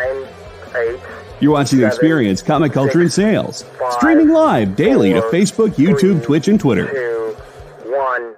9, 8. You're watching 7, Experience Comic Culture and Sales. 5, Streaming live daily to 4, Facebook, YouTube, 3, Twitch, and Twitter. 2, 1.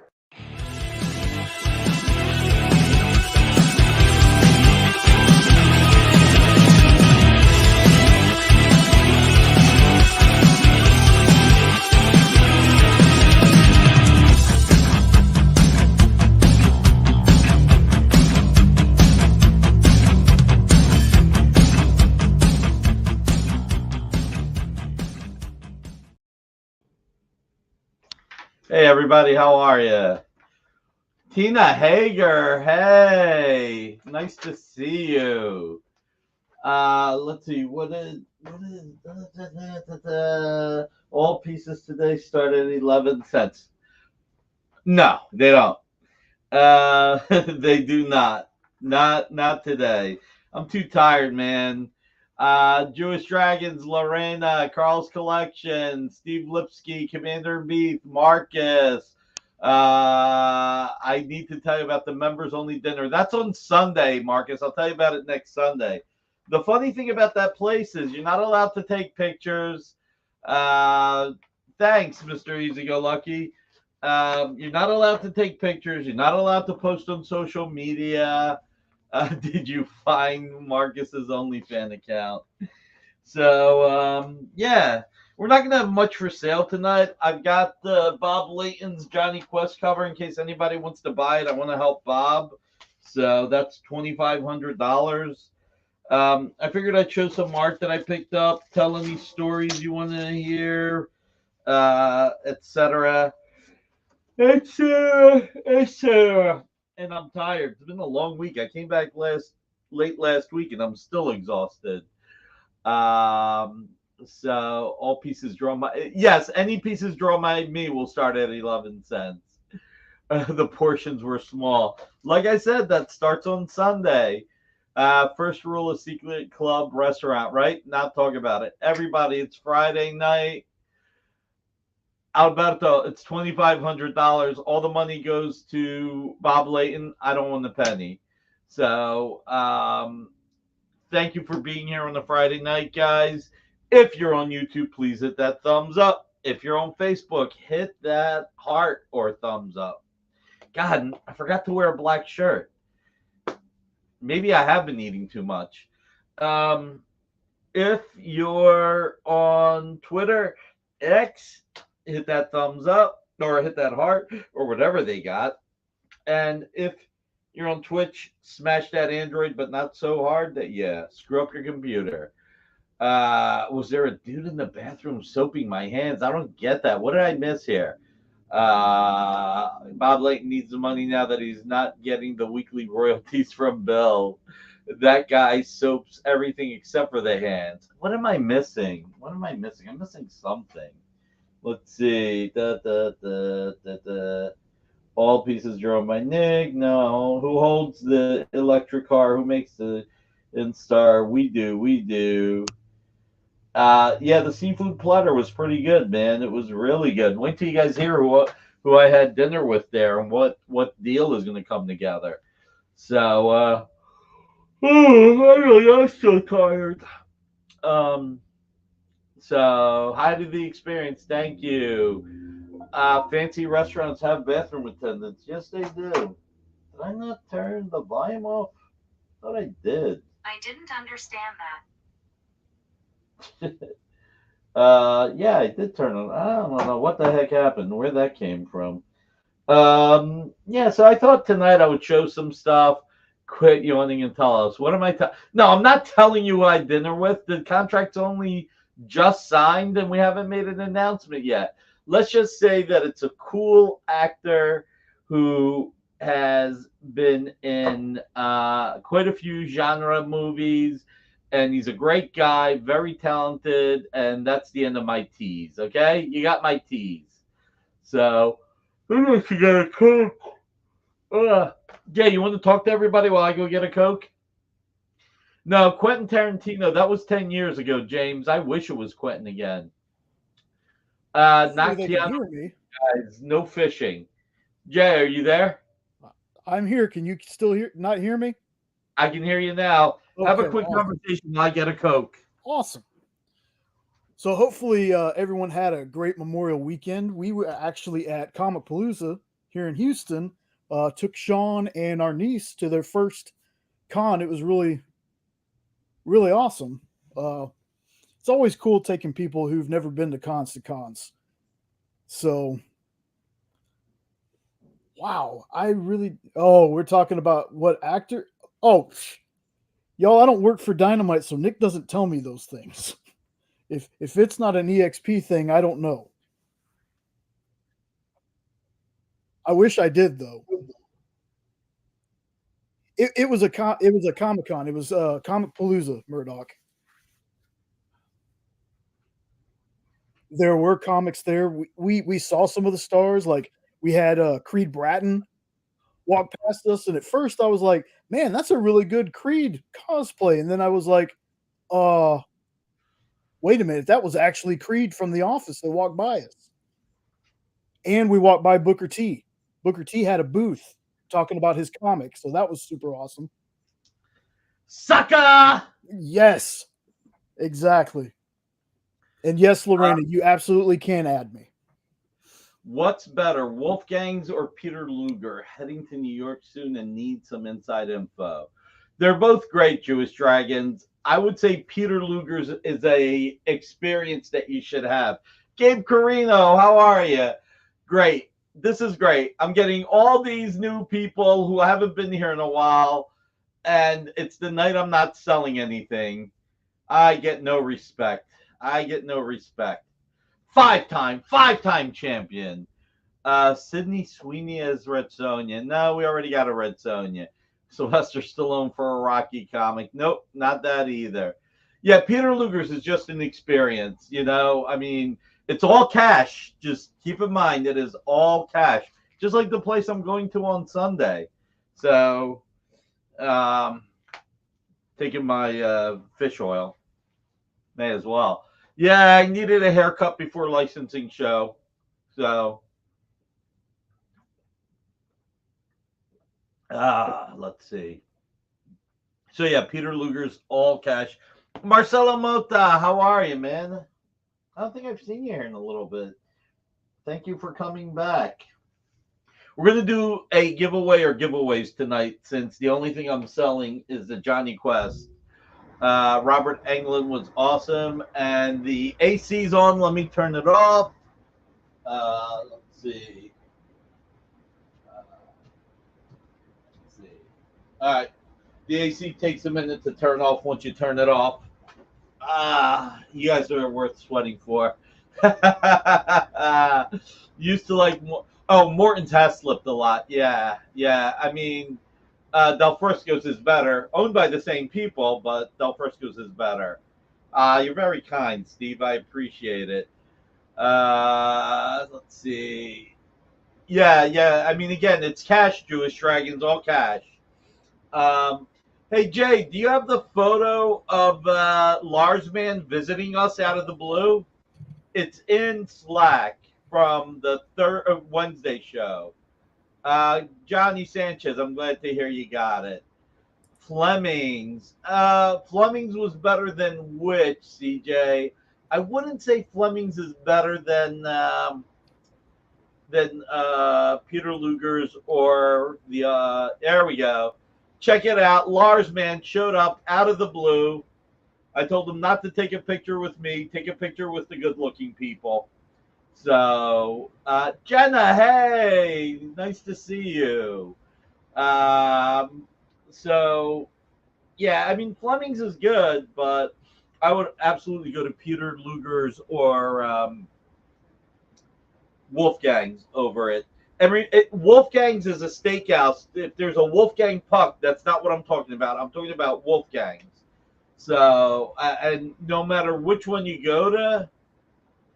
Hey everybody, how are you? Tina Hager, hey, nice to see you. Let's see, what is all pieces today start at 11 cents. No, they don't. They do not. Not today. I'm too tired, man. Jewish Dragons, Lorena, Carl's Collection, Steve Lipsky, Commander Beef, Marcus. I need to tell you about the members only dinner. That's on Sunday, Marcus. I'll tell you about it next Sunday. The funny thing about that place is you're not allowed to take pictures. Thanks, Mr. Easy Go Lucky. You're not allowed to take pictures. You're not allowed to post on social media. Did you find Marcus's OnlyFans account? So, yeah, we're not going to have much for sale tonight. I've got Bob Layton's Johnny Quest cover in case anybody wants to buy it. I want to help Bob. So that's $2,500. I figured I'd show some art that I picked up, tell any stories you want to hear, etc. And I'm tired. It's been a long week. I came back late last week, and I'm still exhausted. So all pieces drawn by any pieces drawn by me will start at 11 cents. The portions were small. Like I said, that starts on Sunday. First rule of Secret Club Restaurant, right? Not talk about it. Everybody, it's Friday night. Alberto, it's $2,500. All the money goes to Bob Layton. I don't want a penny. So, thank you for being here on the Friday night, guys. If you're on YouTube, please hit that thumbs up. If you're on Facebook, hit that heart or thumbs up. God, I forgot to wear a black shirt. Maybe I have been eating too much. If you're on Twitter, X, hit that thumbs up or hit that heart or whatever they got. And if you're on Twitch, smash that Android, but not so hard that, screw up your computer. Was there a dude in the bathroom soaping my hands? I don't get that. What did I miss here? Bob Layton needs the money now that he's not getting the weekly royalties from Bill. That guy soaps everything except for the hands. What am I missing? I'm missing something. Let's see. All pieces drawn by Nick. No. Who holds the electric car? Who makes the Instar? We do. The seafood platter was pretty good, man. It was really good. Wait till you guys hear who I had dinner with there and what deal is going to come together. So, I'm so tired. So, hi to the experience. Thank you. Fancy restaurants have bathroom attendants. Yes, they do. Did I not turn the volume off? I thought I did. I didn't understand that. I did turn it. I don't know what the heck happened, where that came from. So I thought tonight I would show some stuff. Quit yawning and tell us. What am I No, I'm not telling you who I had dinner with. The contract's only just signed and we haven't made an announcement yet. Let's just say that it's a cool actor who has been in quite a few genre movies, and he's a great guy, very talented, and that's the end of my tease, okay? You got my tease. So, who wants to get a Coke? You want to talk to everybody while I go get a Coke? No, Quentin Tarantino, that was 10 years ago, James. I wish it was Quentin again. Not Keanu, guys. No fishing. Jay, are you there? I'm here. Can you still not hear me? I can hear you now. Have a Okay, quick awesome. conversation while I get a Coke. Awesome. So hopefully everyone had a great Memorial weekend. We were actually at Comic Palooza here in Houston. Took Sean and our niece to their first con. It was really, really awesome. It's always cool taking people who've never been to cons. So, wow, I really. Oh, we're talking about what actor? Oh, y'all, I don't work for Dynamite, so Nick doesn't tell me those things. If it's not an EXP thing, I don't know. I wish I did though. It was a it was a Comic Con. It was Comic Palooza, Murdoch. There were comics there. We saw some of the stars. Like we had Creed Bratton walk past us, and at first I was like, "Man, that's a really good Creed cosplay." And then I was like, "Uh, wait a minute, that was actually Creed from The Office that walked by us." And we walked by Booker T. Booker T had a booth talking about his comic, so that was super awesome. Sucker! Yes, exactly. And yes, Lorena, you absolutely can add me. What's better, Wolfgang's or Peter Luger? Heading to New York soon and need some inside info. They're both great, Jewish Dragons. I would say Peter Luger's is a experience that you should have. Gabe Carino, how are you? Great. This is great. I'm getting all these new people who haven't been here in a while, and it's the night I'm not selling anything. I get no respect. I get no respect. Five-time champion. Sydney Sweeney as Red Sonja. No, we already got a Red Sonja. Sylvester Stallone for a Rocky comic. Nope, not that either. Yeah, Peter Luger's is just an experience, you know. I mean, it's all cash. Just keep in mind it is all cash. Just like the place I'm going to on Sunday. So, taking my fish oil. May as well. Yeah, I needed a haircut before licensing show. So, let's see. So, yeah, Peter Luger's all cash. Marcelo Mota, how are you, man? I don't think I've seen you here in a little bit. Thank you for coming back. We're going to do a giveaway or giveaways tonight since the only thing I'm selling is the Johnny Quest. Robert Englund was awesome. And the AC's on. Let me turn it off. Let's see. All right. The AC takes a minute to turn off once you turn it off. You guys are worth sweating for. Used to like more. Oh, Morton's has slipped a lot. Yeah. I mean, Del Frisco's is better. Owned by the same people, but Del Frisco's is better. You're very kind, Steve. I appreciate it. Let's see. Yeah. I mean, again, it's cash, Jewish Dragons, all cash. Hey, Jay, do you have the photo of Lars Man visiting us out of the blue? It's in Slack from the third Wednesday show. Johnny Sanchez, I'm glad to hear you got it. Fleming's. Fleming's was better than which, CJ? I wouldn't say Fleming's is better than Peter Luger's or the. There we go. Check it out. Lars Man showed up out of the blue. I told him not to take a picture with me. Take a picture with the good-looking people. So, Jenna, hey, nice to see you. So, yeah, I mean, Fleming's is good, but I would absolutely go to Peter Luger's or Wolfgang's over it. Wolfgang's is a steakhouse. If there's a Wolfgang Puck, that's not what I'm talking about. I'm talking about Wolfgang's. So, and no matter which one you go to,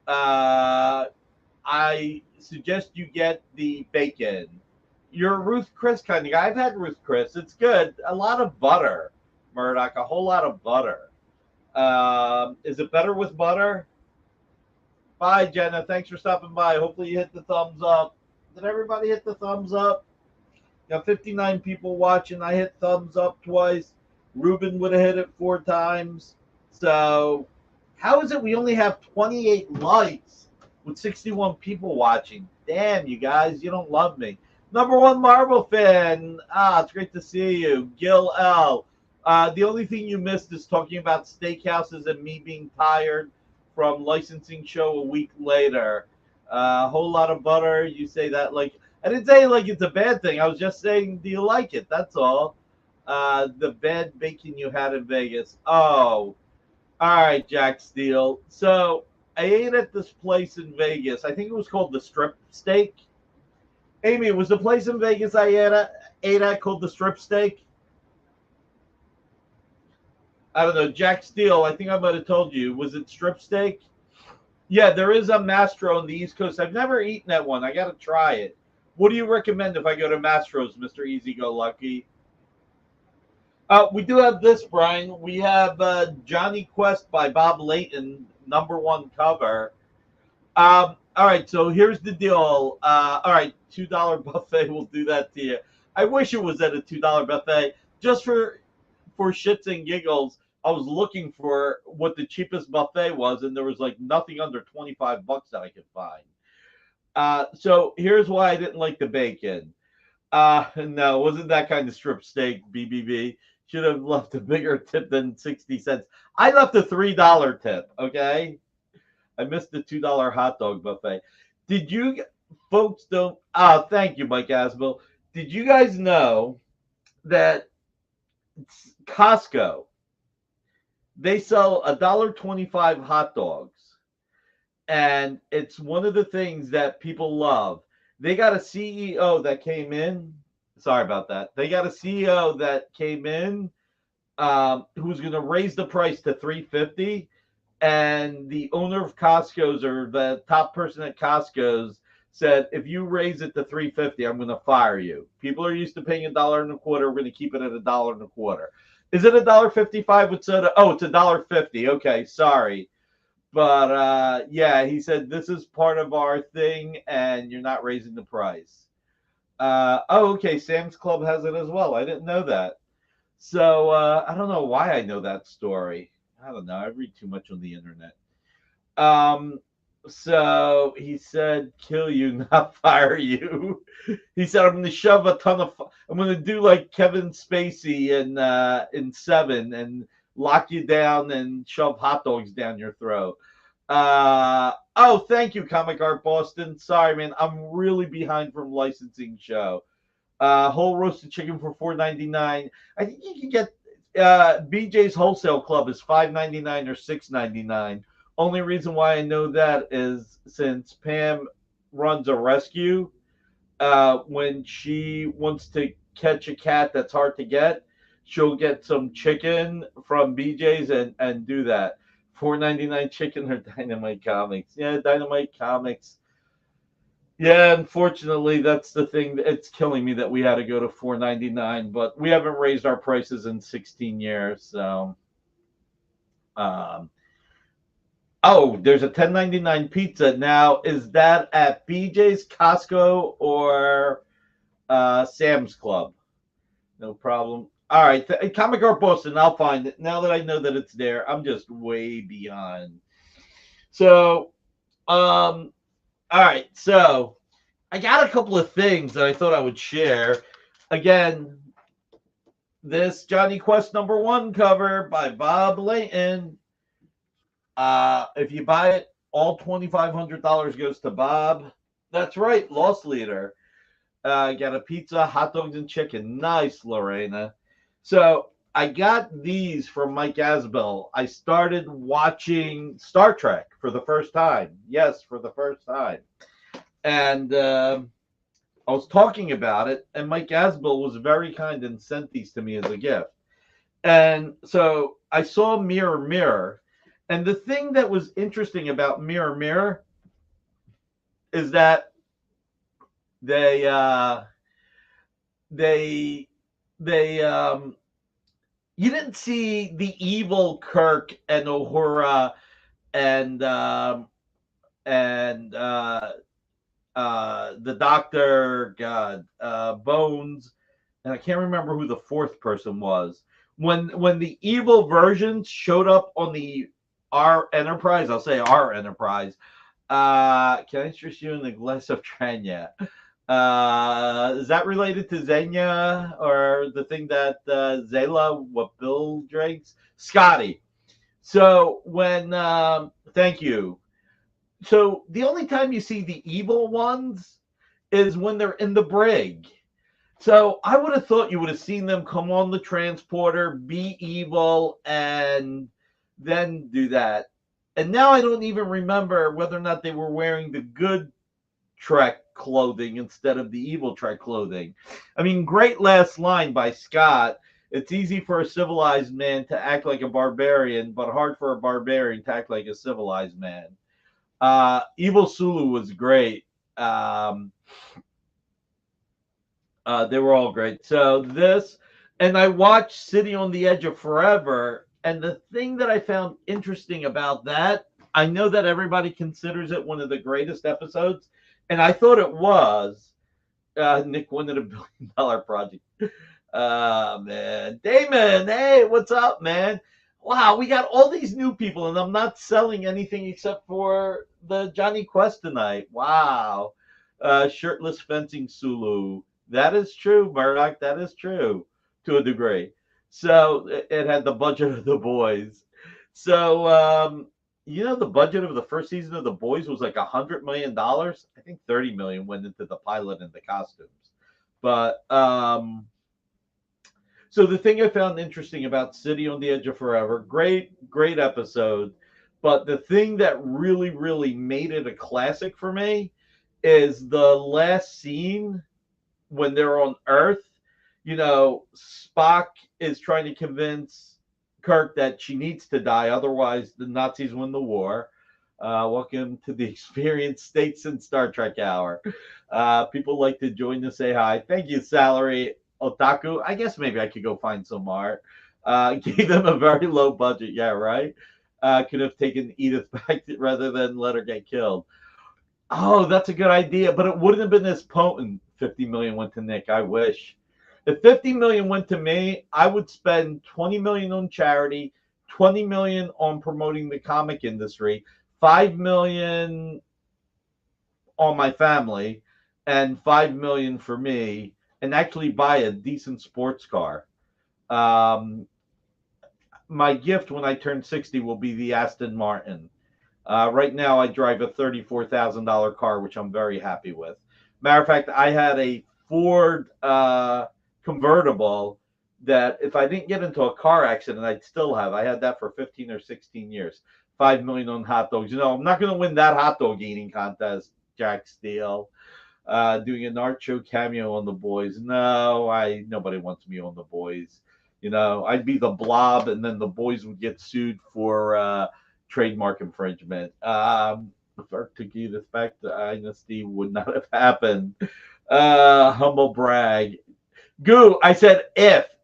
I suggest you get the bacon. You're a Ruth Chris kind of guy. I've had Ruth Chris. It's good. A lot of butter, Murdoch. A whole lot of butter. Is it better with butter? Bye, Jenna. Thanks for stopping by. Hopefully you hit the thumbs up. Did everybody hit the thumbs up? Got 59 people watching. I hit thumbs up twice. Ruben would have hit it 4 times. So, how is it we only have 28 likes with 61 people watching? Damn, you guys, you don't love me. Number one Marvel fan. It's great to see you. Gil L. The only thing you missed is talking about steakhouses and me being tired from licensing show a week later. A whole lot of butter. You say that like I didn't say like it's a bad thing. I was just saying, do you like it? That's all. The bad bacon you had in Vegas. Oh, all right, Jack Steele. So I ate at this place in Vegas. I think it was called the Strip Steak. Amy, it was the place in Vegas I ate at called the Strip Steak? I don't know. Jack Steele, I think I might have told you. Was it Strip Steak? Yeah, there is a Mastro on the East Coast. I've never eaten at one. I got to try it. What do you recommend if I go to Mastro's, Mr. Easy Go Lucky? We do have this, Brian. We have Johnny Quest by Bob Layton, #1 cover. All right, so here's the deal. All right, $2 buffet will do that to you. I wish it was at a $2 buffet. Just for shits and giggles, I was looking for what the cheapest buffet was, and there was like nothing under $25 that I could find. So here's why I didn't like the bacon. No, it wasn't that kind of strip steak, BBB. Should have left a bigger tip than 60 cents. I left a $3 tip, okay? I missed the $2 hot dog buffet. Did you folks don't thank you, Mike Asbill. Did you guys know that Costco, they sell $1.25 hot dogs, and it's one of the things that people love. They got a CEO that came in. Sorry about that. They got a CEO that came in who's going to raise the price to 350, and the owner of Costco's or the top person at Costco's said, if you raise it to 350, I'm going to fire you. People are used to paying $1.25. We're going to keep it at $1.25. Is it $1.55 with soda? Oh, it's $1.50. Okay, sorry. But yeah, he said this is part of our thing, and you're not raising the price. Okay, Sam's Club has it as well. I didn't know that. So I don't know why I know that story. I don't know. I read too much on the internet. Um, so he said, "Kill you, not fire you." He said, "I'm going to shove a ton of. I'm going to do like Kevin Spacey in Seven and lock you down and shove hot dogs down your throat." Oh, thank you, Comic Art Boston. Sorry, man, I'm really behind from licensing show. Whole roasted chicken for $4.99. I think you can get BJ's Wholesale Club is $5.99 or $6.99. Only reason why I know that is since Pam runs a rescue. When she wants to catch a cat that's hard to get, she'll get some chicken from BJ's and do that. $4.99 chicken or Dynamite Comics. Yeah, Dynamite Comics. Yeah, unfortunately, that's the thing. It's killing me that we had to go to $4.99, but we haven't raised our prices in 16 years. So, um, oh, there's a $10.99 pizza now. Is that at BJ's, Costco, or Sam's Club? No problem. All right, Comic Art Boston. I'll find it now that I know that it's there. I'm just way behind. So, all right, so I got a couple of things that I thought I would share. Again, this Johnny Quest #1 cover by Bob Layton. If you buy it, all $2,500 goes to Bob. That's right, Lost Leader. Got a pizza, hot dogs, and chicken. Nice, Lorena. So I got these from Mike Asbell. I started watching Star Trek for the first time. Yes, for the first time. And I was talking about it, and Mike Asbell was very kind and sent these to me as a gift. And so I saw Mirror Mirror, and the thing that was interesting about Mirror Mirror is that they you didn't see the evil Kirk and Uhura and the Doctor, God, Bones, and I can't remember who the fourth person was. When the evil versions showed up on the our Enterprise, I'll say our Enterprise. Can I interest you in the glass of Tranya? Is that related to Xenia or the thing that Zayla, what Bill drinks? Scotty. So when, thank you. So the only time you see the evil ones is when they're in the brig. So I would have thought you would have seen them come on the transporter, be evil, and then do that. And now I don't even remember whether or not they were wearing the good Trek clothing instead of the evil Trek clothing. I mean, great last line by Scott. It's easy for a civilized man to act like a barbarian, but hard for a barbarian to act like a civilized man. Evil Sulu was great. They were all great. So this, and I watched City on the Edge of Forever, and the thing that I found interesting about that, I know that everybody considers it one of the greatest episodes, and I thought it was. Nick wanted $1 billion project. Man. Damon, hey, what's up, man? Wow, we got all these new people, and I'm not selling anything except for the Johnny Quest tonight. Wow. Shirtless fencing Sulu. That is true, Murdoch. That is true to a degree. So it had the budget of The Boys. So, the budget of the first season of The Boys was like $100 million. I think 30 million went into the pilot and the costumes. But so the thing I found interesting about City on the Edge of Forever, great episode. But the thing that really, really made it a classic for me is the last scene when they're on Earth. Spock is trying to convince Kirk that she needs to die, otherwise the Nazis win the war. Welcome to the Experienced States in Star Trek Hour. People like to join to say hi. Thank you, Salary Otaku. I guess maybe I could go find some art. Gave them a very low budget. Yeah, right. Could have taken Edith back rather than let her get killed. Oh, that's a good idea, but it wouldn't have been as potent. 50 million went to Nick. I wish. If 50 million went to me, I would spend 20 million on charity, 20 million on promoting the comic industry, 5 million on my family, and 5 million for me, and actually buy a decent sports car. My gift when I turn 60 will be the Aston Martin. Right now, I drive a $34,000 car, which I'm very happy with. Matter of fact, I had a Ford convertible that if I didn't get into a car accident, I'd still have. I had that for 15 or 16 years. 5 million on hot dogs. I'm not going to win that hot dog eating contest, Jack Steele. Doing an art show cameo on The Boys. No, nobody wants me on The Boys. I'd be the Blob, and then The Boys would get sued for trademark infringement. To give effect, dynasty would not have happened. Humble brag. Goo, I said if.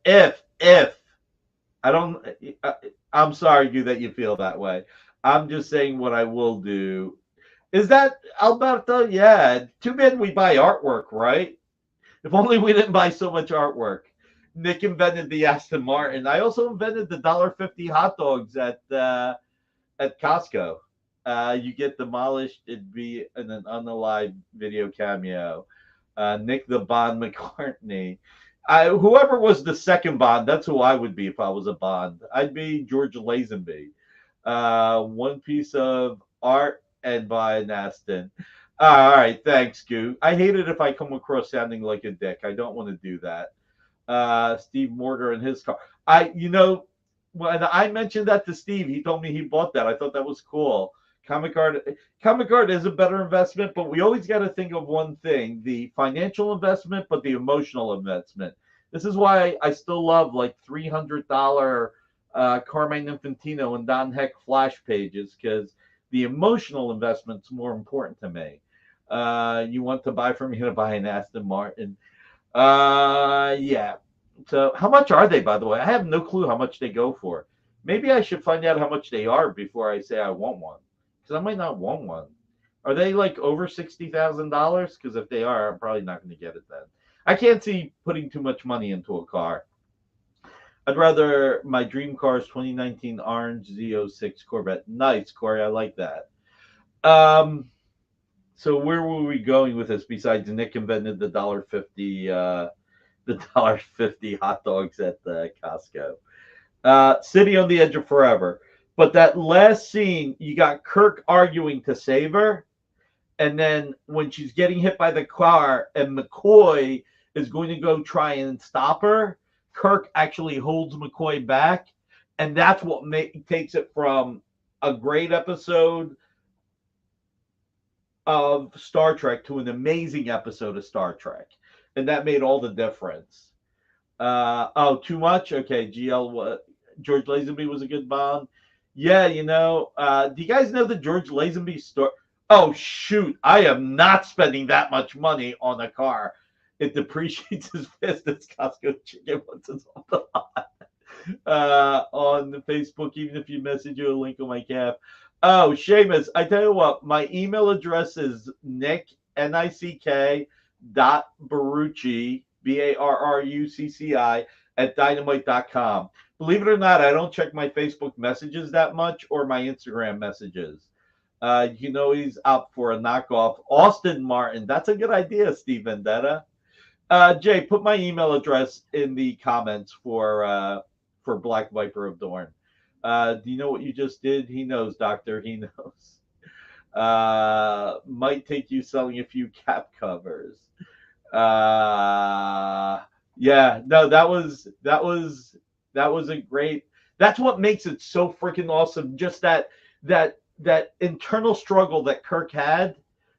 I don't. I'm sorry, Goo, that you feel that way. I'm just saying what I will do. Is that Alberto? Yeah. Too bad we buy artwork, right? If only we didn't buy so much artwork. Nick invented the Aston Martin. I also invented the $1.50 hot dogs at Costco. You get demolished. It'd be an unalive video cameo. Nick the Bond McCartney. Whoever was the second Bond, that's who I would be if I was a Bond. I'd be George Lazenby. One piece of art and buy an Aston. All right, thanks, Goo. I hate it if I come across sounding like a dick. I don't want to do that. Steve Mortar and his car. When I mentioned that to Steve, he told me he bought that. I thought that was cool. Comic art is a better investment, but we always got to think of one thing: the financial investment, but the emotional investment. This is why I still love like $300 Carmine Infantino and Don Heck flash pages, because the emotional investment's more important to me. You want to buy from me to buy an Aston Martin. Yeah. So how much are they, by the way? I have no clue how much they go for. Maybe I should find out how much they are before I say I want one, because I might not want one. Are they like over $60,000? Because if they are, I'm probably not going to get it then. I can't see putting too much money into a car. I'd rather my dream car is 2019 orange Z06 Corvette. Nice, Corey. I like that. So where were we going with this? Besides, Nick invented the $1.50, the $1.50 hot dogs at the Costco. City on the Edge of Forever. But that last scene, you got Kirk arguing to save her, and then when she's getting hit by the car, and McCoy is going to go try and stop her, Kirk actually holds McCoy back, and that's what takes it from a great episode of Star Trek to an amazing episode of Star Trek, and that made all the difference. Too much? Okay, GL, George Lazenby was a good Bond. Yeah, do you guys know the George Lazenby story? Oh, shoot, I am not spending that much money on a car. It depreciates as fast as Costco chicken once it's on the lot. On Facebook, even if you message you a link on my cap. Oh, Seamus, I tell you what, my email address is Nick, Nick, .Barrucci, BARRUCCI, @dynamite.com. Believe it or not, I don't check my Facebook messages that much or my Instagram messages. He's out for a knockoff. Austin Martin. That's a good idea, Steve Vendetta. Jay, put my email address in the comments for Black Viper of Dorn. Do you know what you just did? He knows, Doctor. He knows. Might take you selling a few cap covers. Yeah, no, that was a great. That's what makes it so freaking awesome. Just that internal struggle that Kirk had,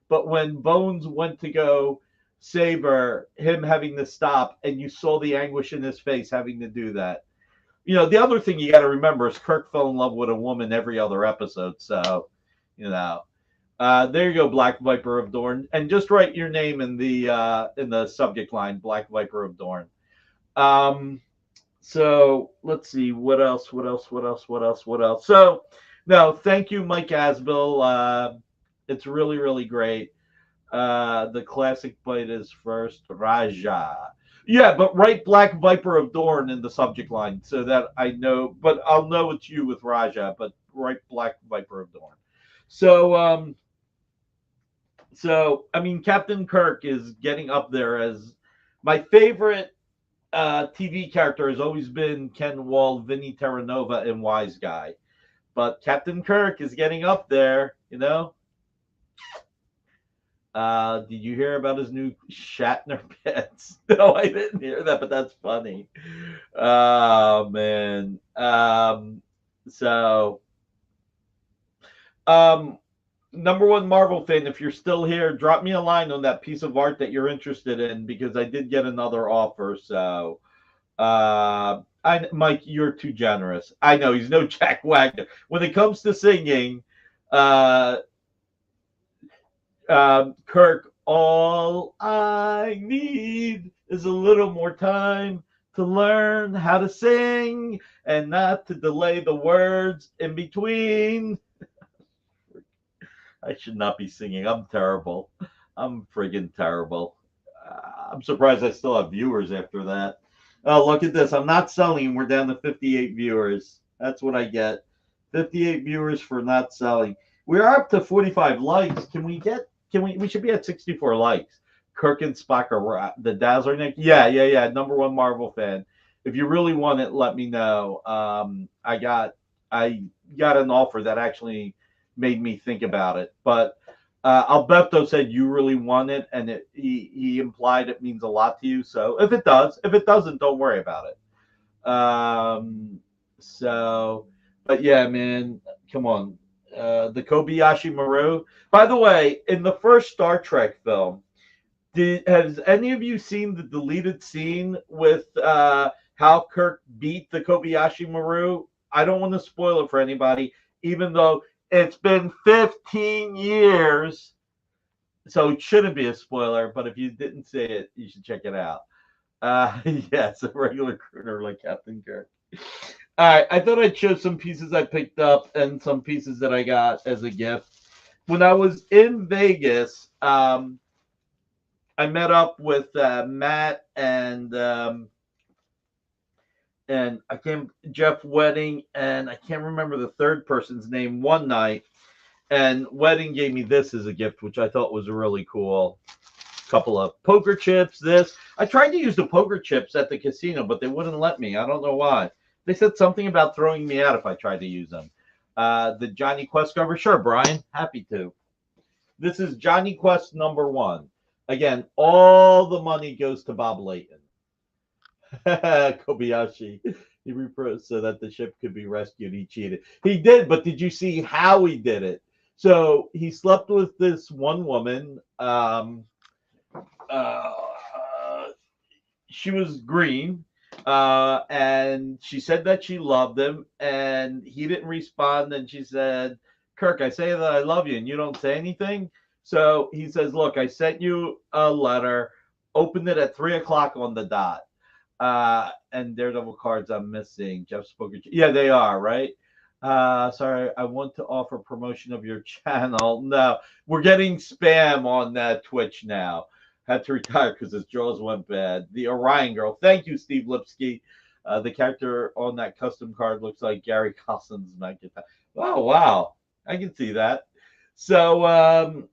but when Bones went to go save her, him having to stop, and you saw the anguish in his face having to do that. The other thing you got to remember is Kirk fell in love with a woman every other episode. So, there you go, Black Viper of Dorn, and just write your name in the subject line, Black Viper of Dorn. So let's see what else. So, no, thank you, Mike Asbill. It's really, really great. The classic bite is first, Raja. Yeah, but write Black Viper of Dorn in the subject line so that I know, but I'll know it's you with Raja, but write Black Viper of Dorn. So, Captain Kirk is getting up there as my favorite TV character has always been Ken Wall, Vinny Terranova, and Wise Guy. But Captain Kirk is getting up there, Did you hear about his new Shatner pets? No, I didn't hear that, but that's funny. Oh, man. Number one Marvel fan, if you're still here, drop me a line on that piece of art that you're interested in, because I did get another offer. So, Mike, you're too generous. I know he's no Jack Wagner. When it comes to singing, Kirk, all I need is a little more time to learn how to sing and not to delay the words in between. I should not be singing. I'm terrible. I'm friggin' terrible. I'm surprised I still have viewers after that. Oh, look at this. I'm not selling. We're down to 58 viewers. That's what I get. 58 viewers for not selling. We're up to 45 likes. We should be at 64 likes. Kirk and Spock are the Dazzler Nick. Yeah. Number one Marvel fan. If you really want it, let me know. I got an offer that actually made me think about it. But Alberto said you really want it, and he implied it means a lot to you. So if it does, if it doesn't, don't worry about it. But yeah, man, come on. The Kobayashi Maru. By the way, in the first Star Trek film, has any of you seen the deleted scene with how Kirk beat the Kobayashi Maru? I don't want to spoil it for anybody, even though it's been 15 years, so it shouldn't be a spoiler. But if you didn't see it, you should check it out. It's a regular crooner like Captain Kirk. All right, I thought I'd show some pieces I picked up and some pieces that I got as a gift. when I was in Vegas, I met up with Matt and I came Jeff Wedding, and I can't remember the third person's name one night. And Wedding gave me this as a gift, which I thought was really cool. Couple of poker chips. This I tried to use the poker chips at the casino, but they wouldn't let me. I don't know why. They said something about throwing me out if I tried to use them. The Johnny Quest cover, sure, Brian, happy to. This is Johnny Quest #1. Again, all the money goes to Bob Layton. Kobayashi. He repressed so that the ship could be rescued. He cheated. He did, but did you see how he did it? So he slept with this one woman. She was green, and she said that she loved him, and he didn't respond. And she said, "Kirk, I say that I love you, and you don't say anything." So he says, "Look, I sent you a letter. Opened it at 3:00 on the dot." And Daredevil cards I'm missing. Jeff's poker. Yeah, they are, right? Sorry, I want to offer promotion of your channel. No, we're getting spam on Twitch now. Had to retire because his jaws went bad. The Orion Girl. Thank you, Steve Lipsky. The character on that custom card looks like Gary Cousins. Oh, wow. I can see that. So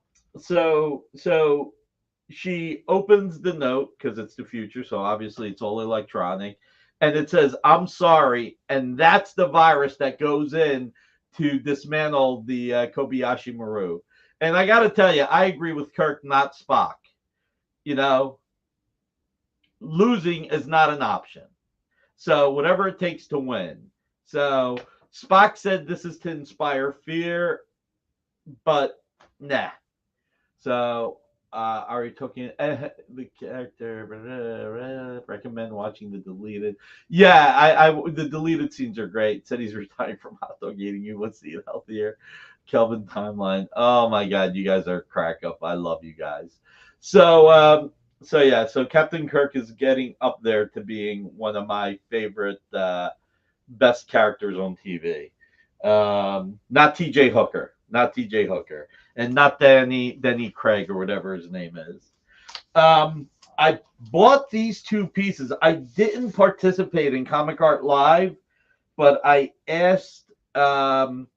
she opens the note because it's the future, so obviously it's all electronic, and it says, "I'm sorry," and that's the virus that goes in to dismantle the Kobayashi Maru. And I got to tell you, I agree with Kirk, not Spock. You know, losing is not an option. So whatever it takes to win. So Spock said this is to inspire fear, but nah. So are you talking the character? Recommend watching the deleted. Yeah, the deleted scenes are great. Said he's retiring from hot dog eating. You would see it healthier. Kelvin timeline. Oh my God, you guys are crack up. I love you guys. So so Captain Kirk is getting up there to being one of my favorite best characters on TV. Not T.J. Hooker, and not Denny Craig or whatever his name is. I bought these two pieces. I didn't participate in Comic Art Live, but I asked Brian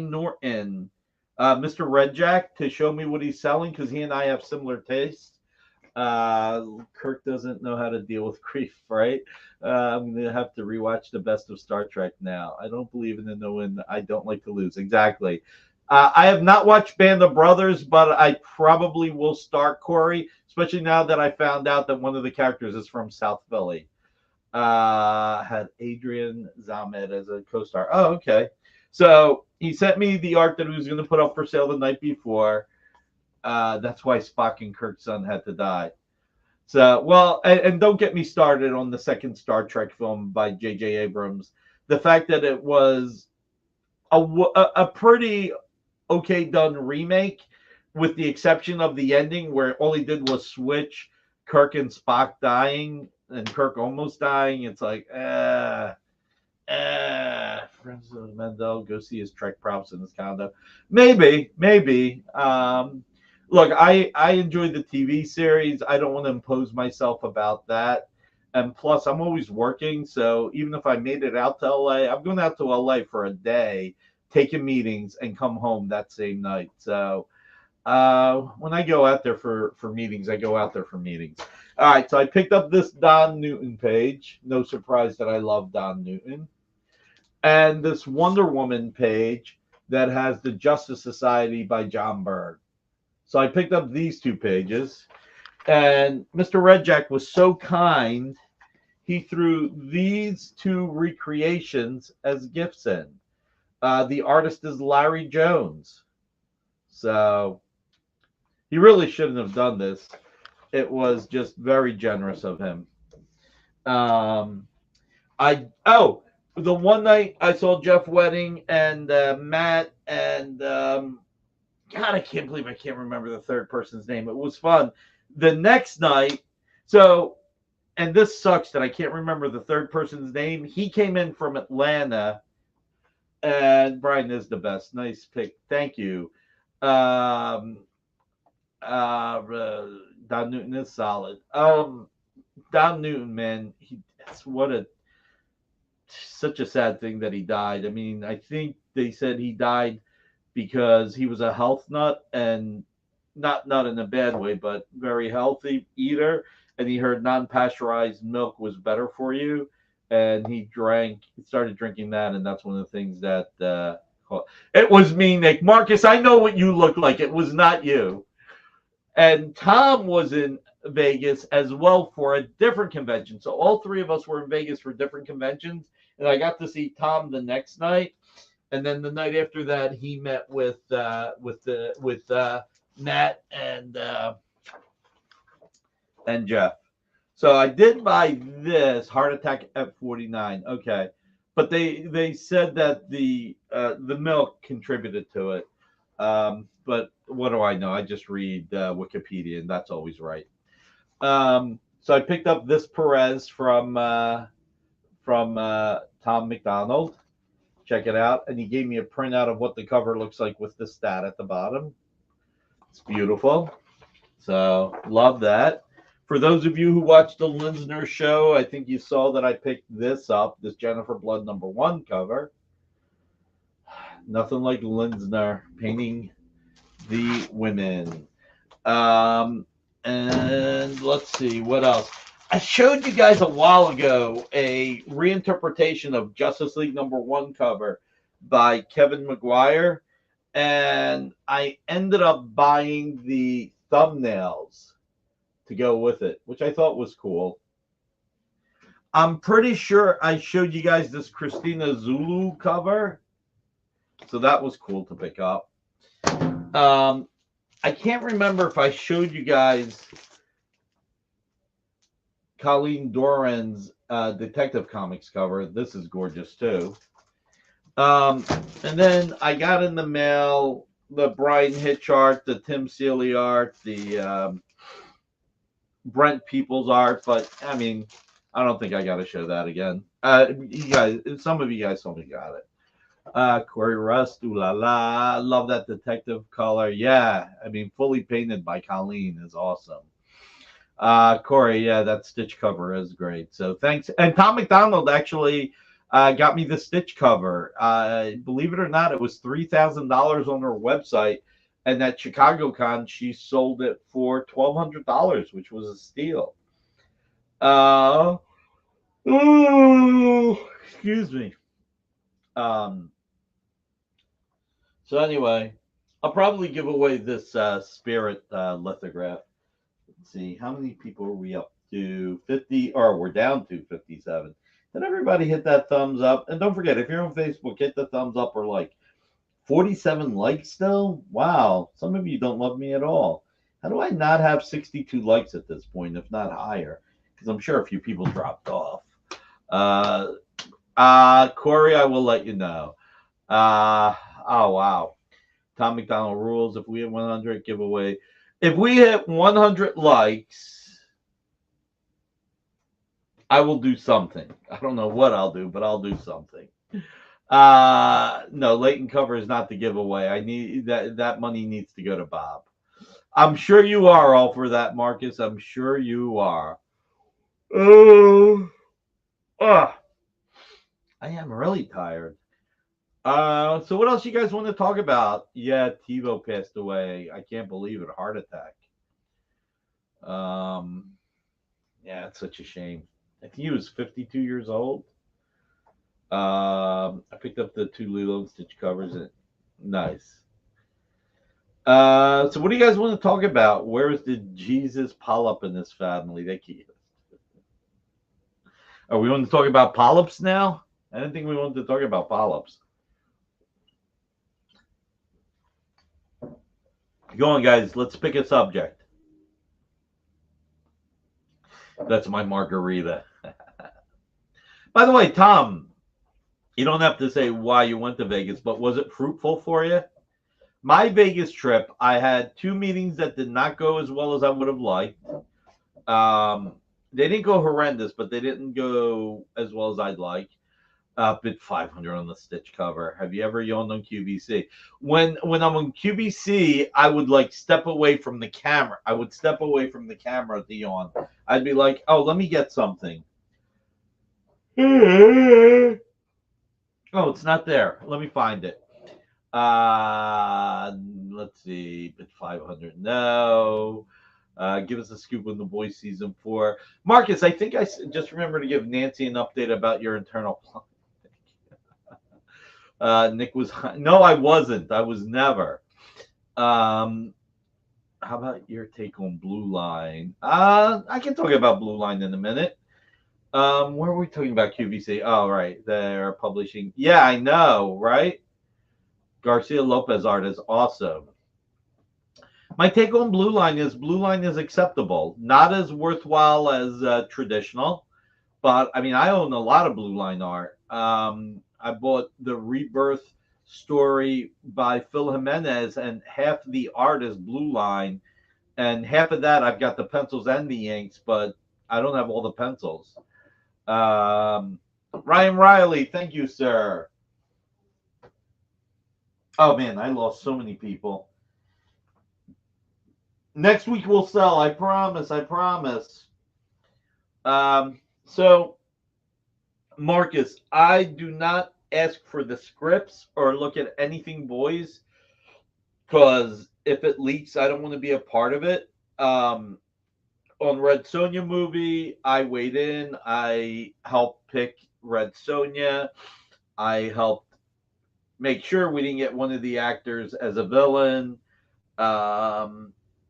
Norton, Mr. Redjack, to show me what he's selling because he and I have similar tastes. Kirk doesn't know how to deal with grief, right? I'm gonna have to rewatch the best of Star Trek now. I don't believe in the no win. I don't like to lose. Exactly. I have not watched Band of Brothers, but I probably will start, Corey, especially now that I found out that one of the characters is from South Philly. Had Adrian Zamed as a co-star. Oh, okay. So he sent me the art that he was going to put up for sale the night before. That's why Spock and Kirk's son had to die. So, well, and don't get me started on the second Star Trek film by J.J. Abrams. The fact that it was a pretty okay done remake, with the exception of the ending where all he did was switch Kirk and Spock dying and Kirk almost dying. It's like, Friends of Mendel, go see his Trek props in his condo. Maybe. Look, I enjoyed the TV series. I don't want to impose myself about that. And plus, I'm always working. So even if I made it out to LA, I'm going out to LA for a day, taking meetings, and come home that same night. So when I go out there for meetings, I go out there for meetings. All right, so I picked up this Don Newton page. No surprise that I love Don Newton. And this Wonder Woman page that has the Justice Society by John Byrne. So I picked up these two pages. And Mr. Redjack was so kind, he threw these two recreations as gifts in. The artist is Larry Jones. So he really shouldn't have done this. It was just very generous of him. The one night I saw Jeff Wedding and Matt and God, I can't believe I can't remember the third person's name. It was fun. The next night, and this sucks that I can't remember the third person's name. He came in from Atlanta, and Brian is the best. Nice pick. Thank you. Um, Don Newton is solid. Don Newton, man, what a such a sad thing that he died. I mean, I think they said he died because he was a health nut and not in a bad way, but very healthy eater, and he heard non-pasteurized milk was better for you, and he started drinking that, and that's one of the things that it was me, Nick. Marcus, I know what you look like. It was not you. And Tom was in Vegas as well for a different convention. So all three of us were in Vegas for different conventions, and I got to see Tom the next night, and then the night after that, he met with Matt and Jeff. So I did buy this Heart Attack F49. Okay, but they said that the milk contributed to it. But what do I know? I just read Wikipedia, and that's always right. So I picked up this Perez from Tom McDonald. Check it out, and he gave me a printout of what the cover looks like with the stat at the bottom. It's beautiful. So love that. For those of you who watched the Linsner show, I think you saw that I picked this up, this Jennifer Blood #1 cover. Nothing like Linsner painting the women. And let's see, what else? I showed you guys a while ago a reinterpretation of Justice League #1 cover by Kevin McGuire, and I ended up buying the thumbnails to go with it, which I thought was cool. I'm pretty sure I showed you guys this Christina Zulu cover, so that was cool to pick up. I can't remember if I showed you guys Colleen Doran's Detective Comics cover. This is gorgeous too. And then I got in the mail the Brian Hitch art, the Tim Seeley art, the Brent Peoples art, but I mean, I don't think I got to show that again. You guys, some of you guys told me got it. Corey Rust, ooh la la, love that detective color. Yeah, I mean, fully painted by Colleen is awesome. Corey, yeah, that Stitch cover is great. So thanks. And Tom McDonald actually got me the Stitch cover. Believe it or not, it was $3,000 on her website. And at Chicago Con, she sold it for $1,200, which was a steal. Excuse me. So anyway, I'll probably give away this Spirit lithograph. Let's see, how many people are we up to? 50, or we're down to 57. Did everybody hit that thumbs up? And don't forget, if you're on Facebook, hit the thumbs up or like. 47 likes still? Wow, some of you don't love me at all. How do I not have 62 likes at this point, if not higher? Because I'm sure a few people dropped off. Corey, I will let you know. Oh, wow. Tom McDonald rules. If we hit 100, giveaway. If we hit 100 likes, I will do something. I don't know what I'll do, but I'll do something. No, latent cover is not the giveaway. I need that money needs to go to Bob. I'm sure you are all for that, Marcus. I'm sure you are. I am really tired. So what else you guys want to talk about? Yeah, TiVo passed away. I can't believe it. A heart attack. Yeah, it's such a shame. I think he was 52 years old. I picked up the 2 Lilo & Stitch covers. Nice. So what do you guys want to talk about? Where is the Jesus polyp in this family? They keep it. Are we want to talk about polyps now? I didn't think we wanted to talk about polyps. Go on, guys. Let's pick a subject. That's my margarita. By the way, Tom, you don't have to say why you went to Vegas, but was it fruitful for you? My Vegas trip, I had 2 meetings that did not go as well as I would have liked. They didn't go horrendous, but they didn't go as well as I'd like. Bid 500 on the Stitch cover. Have you ever yawned on QVC? When I'm on QVC, I would like step away from the camera. I would step away from the camera to yawn. I'd be like, oh, let me get something. Oh, it's not there. Let me find it. Let's see. Bid 500. No. Give us a scoop on The Boys season 4. Marcus, I think I just remember to give Nancy an update about your internal plan. Nick was no, I wasn't. I was never. How about your take on Blue Line? I can talk about Blue Line in a minute. Where are we talking about QVC? Oh, right, they're publishing. Yeah, I know, right? Garcia Lopez art is awesome. My take on Blue Line is acceptable, not as worthwhile as traditional, but I mean I own a lot of Blue Line art. I bought the Rebirth story by Phil Jimenez, and half the art is Blue Line, and half of that I've got the pencils and the inks, but I don't have all the pencils. Ryan Riley, thank you, sir. Oh man, I lost so many people. Next week we'll sell. I promise. I promise. So, Marcus, I do not ask for the scripts or look at anything boys, because if it leaks, I don't want to be a part of it. On Red Sonja movie, I weighed in. I helped pick Red Sonja. I helped make sure we didn't get one of the actors as a villain.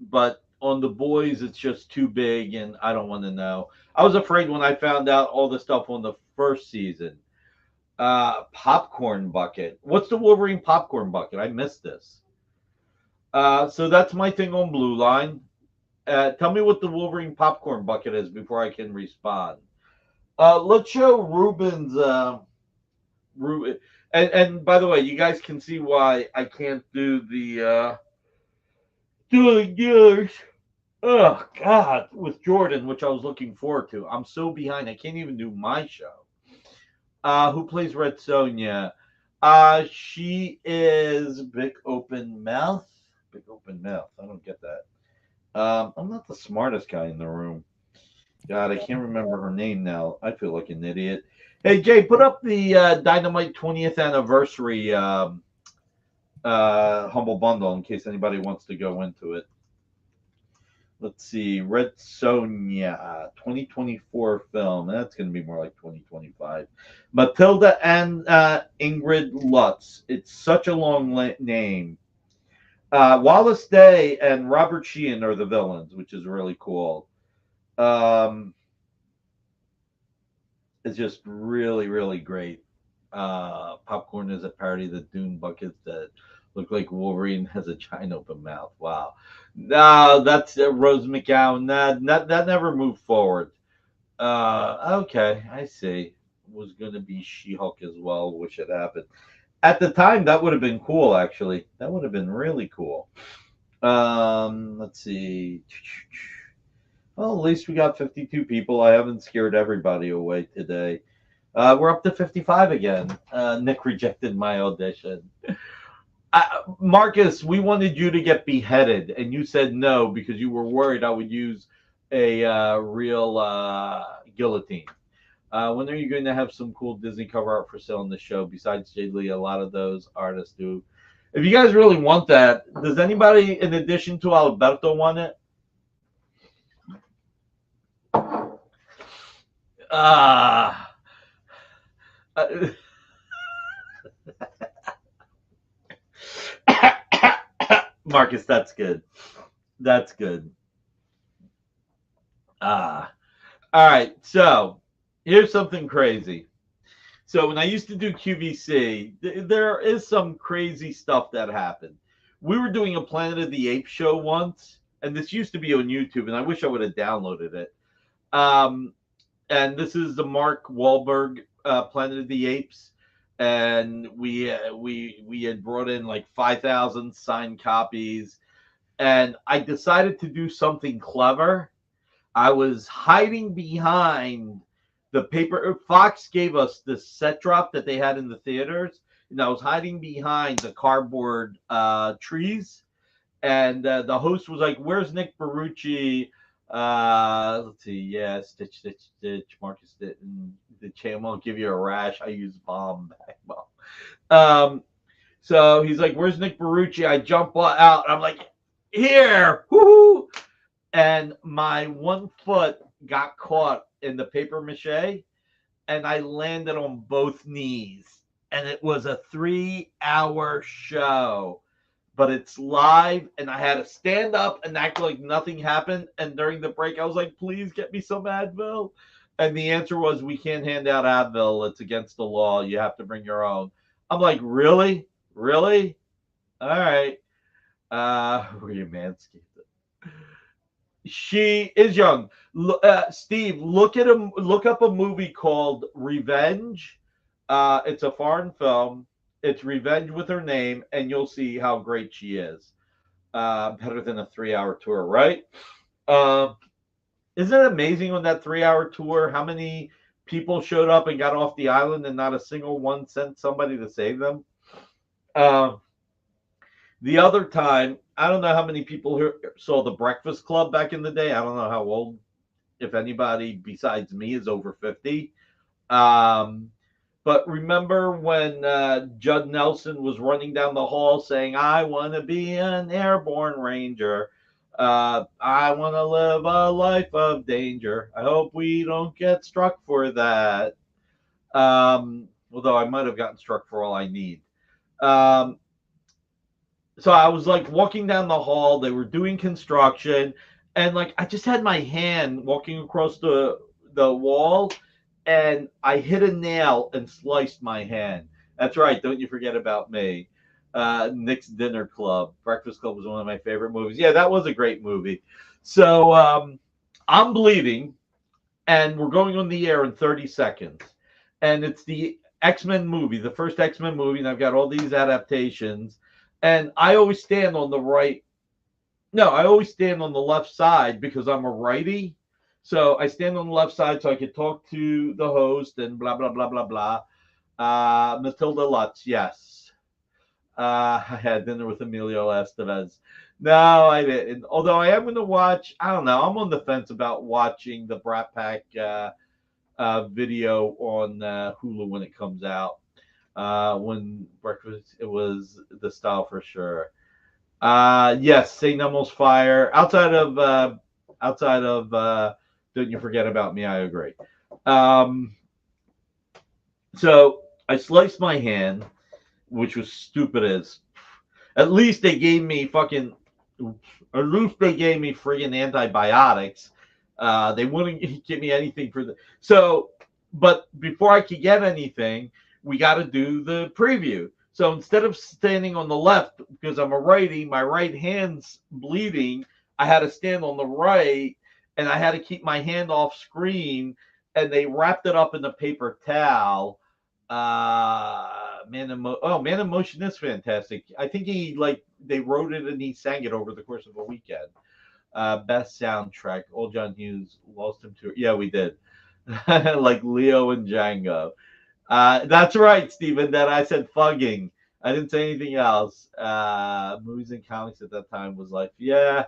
But on The Boys, it's just too big, and I don't want to know. I was afraid when I found out all the stuff on the first season. Popcorn bucket. What's the Wolverine popcorn bucket? I missed this. So that's my thing on Blue Line. Tell me what the Wolverine popcorn bucket is before I can respond. Let's show Ruben's. Ruben, and by the way, you guys can see why I can't do the doing yours. Oh God, with Jordan, which I was looking forward to. I'm so behind. I can't even do my show. Who plays Red Sonja? She is Big Open Mouth. Big Open Mouth. I don't get that. I'm not the smartest guy in the room. God, I can't remember her name now. I feel like an idiot. Hey, Jay, put up the Dynamite 20th anniversary Humble Bundle in case anybody wants to go into it. Let's see. Red Sonja, 2024 film. That's going to be more like 2025. Matilda and Ingrid Lutz. It's such a long name. Wallace Day and Robert Sheehan are the villains, which is really cool. It's just really, really great. Popcorn is a parody of the Dune buckets that look like Wolverine has a giant open mouth. Wow. No, that's Rose McGowan. That never moved forward. Okay, I see. Was going to be She-Hulk as well. Wish it happened. At the time, that would have been cool, actually. That would have been really cool. Let's see. Well, at least we got 52 people. I haven't scared everybody away today. We're up to 55 again. Nick rejected my audition. Marcus, we wanted you to get beheaded, and you said no because you were worried I would use a real guillotine. When are you going to have some cool Disney cover art for sale on the show? Besides Jay Lee, a lot of those artists do. If you guys really want that, does anybody, in addition to Alberto, want it? Marcus, that's good. That's good. All right, so here's something crazy. So when I used to do QVC, there is some crazy stuff that happened. We were doing a Planet of the Apes show once, and this used to be on YouTube, and I wish I would have downloaded it. And this is the Mark Wahlberg Planet of the Apes, and we had brought in like 5,000 signed copies, and I decided to do something clever. I was hiding behind the paper Fox gave us this set drop that they had in the theaters, and I was hiding behind the cardboard trees, and the host was like, "Where's Nick Barucci?" Let's see, yeah, Stitch, Stitch, Stitch, Marcus Ditton, the channel won't give you a rash. I use bomb back bomb. So he's like, "Where's Nick Barucci?" I jump out. I'm like, "Here, whoo!" And my one foot got caught in the paper mache, and I landed on both knees. And it was a 3-hour show, but it's live, and I had to stand up and act like nothing happened. And during the break, I was like, "Please get me some Advil." And the answer was, "We can't hand out Advil. It's against the law. You have to bring your own." I'm like, "Really? Really? All right." Were you manscaped? She is young. Steve, look up a movie called Revenge. It's a foreign film. It's Revenge with her name, and you'll see how great she is. Better than a 3-hour tour, right? Isn't it amazing on that 3-hour tour how many people showed up and got off the island and not a single one sent somebody to save them? The other time, I don't know how many people saw The Breakfast Club back in the day. I don't know how old, if anybody besides me is over 50. But remember when Judd Nelson was running down the hall saying, "I want to be an airborne ranger. I want to live a life of danger. I hope we don't get struck for that." Although I might have gotten struck for all I need. So I was like walking down the hall. They were doing construction, and like I just had my hand walking across the wall, and I hit a nail and sliced my hand. That's right. Don't you forget about me. Nick's Dinner Club. Breakfast Club was one of my favorite movies. Yeah, that was a great movie. So I'm bleeding, and we're going on the air in 30 seconds. And it's the X-Men movie, the first X-Men movie, and I've got all these adaptations. And I always stand on the right. No, I always stand on the left side because I'm a righty. So I stand on the left side so I could talk to the host and blah, blah, blah, blah, blah. Matilda Lutz, yes. I had dinner with Emilio Estevez. No, I didn't. Although I am going to watch, I don't know. I'm on the fence about watching the Brat Pack video on Hulu when it comes out. When breakfast, it was the style for sure. Yes, St. Elmo's Fire. Outside of Don't You Forget About Me, I agree. So I sliced my hand, which was stupid as. At least they gave me friggin' antibiotics. They wouldn't give me anything for but before I could get anything, we got to do the preview. So instead of standing on the left, because I'm a righty, my right hand's bleeding, I had to stand on the right, and I had to keep my hand off screen, and they wrapped it up in a paper towel. Man in Motion is fantastic. I think they wrote it and he sang it over the course of a weekend. Best soundtrack. Old John Hughes lost him to. Yeah, we did. Like Leo and Django. That's right, Stephen. That I said fugging. I didn't say anything else. Movies and comics at that time was like, yeah.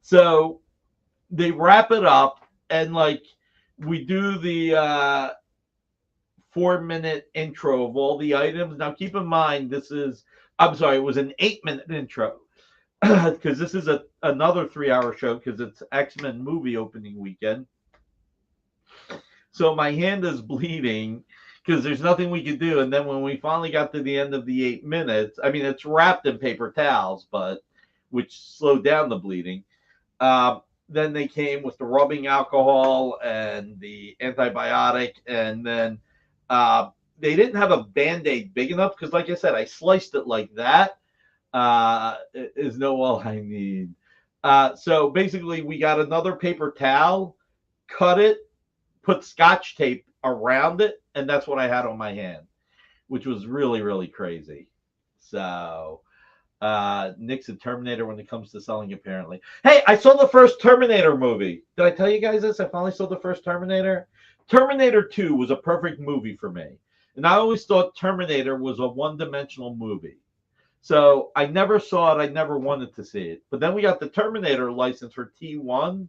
So they wrap it up, and we do the 4-minute intro of all the items. Now, keep in mind, it was an 8-minute intro because this is another 3-hour show because it's X-Men movie opening weekend. So my hand is bleeding because there's nothing we could do. And then when we finally got to the end of the 8 minutes, I mean, it's wrapped in paper towels, which slowed down the bleeding. Then they came with the rubbing alcohol and the antibiotic. And then they didn't have a Band-Aid big enough because, like I said, I sliced it like that. Is no all I need. So basically, we got another paper towel, cut it, put Scotch tape around it, and that's what I had on my hand, which was really, really crazy. So Nick's a Terminator when it comes to selling, apparently. Hey, I saw the first Terminator movie. Did I tell you guys this? I finally saw the first Terminator. Terminator 2 was a perfect movie for me. And I always thought Terminator was a one-dimensional movie. So I never saw it. I never wanted to see it. But then we got the Terminator license for T1.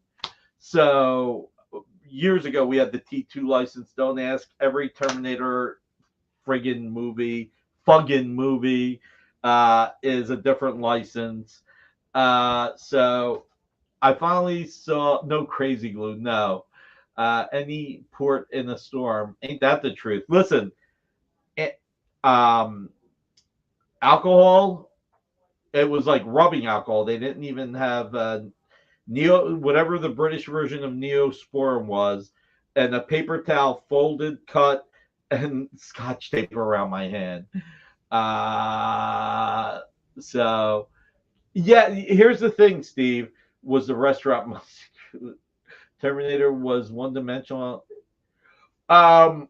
So years ago, we had the T2 license. Don't ask. Every Terminator friggin' movie, is a different license. So I finally saw no Crazy Glue. No. Any port in a storm. Ain't that the truth? Listen, it, alcohol, it was like rubbing alcohol. They didn't even have Neo, whatever the British version of Neosporin was, and a paper towel folded, cut, and scotch tape around my hand. So, yeah, here's the thing, Steve, was the restaurant Terminator was one-dimensional. No,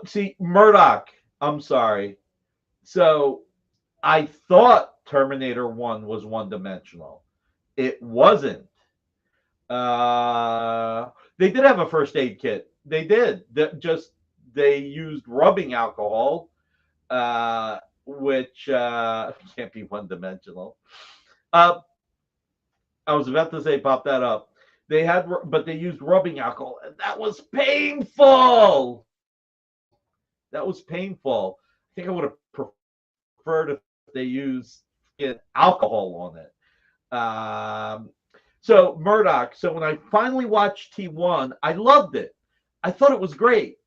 see, Murdoch, I'm sorry. So, I thought Terminator 1 was one-dimensional. It wasn't. They did have a first aid kit. They did. They used rubbing alcohol, which can't be one-dimensional. I was about to say, pop that up. But they used rubbing alcohol, and that was painful. That was painful. I think I would have preferred if they used alcohol on it. So Murdoch. So when I finally watched T1, I loved it. I thought it was great.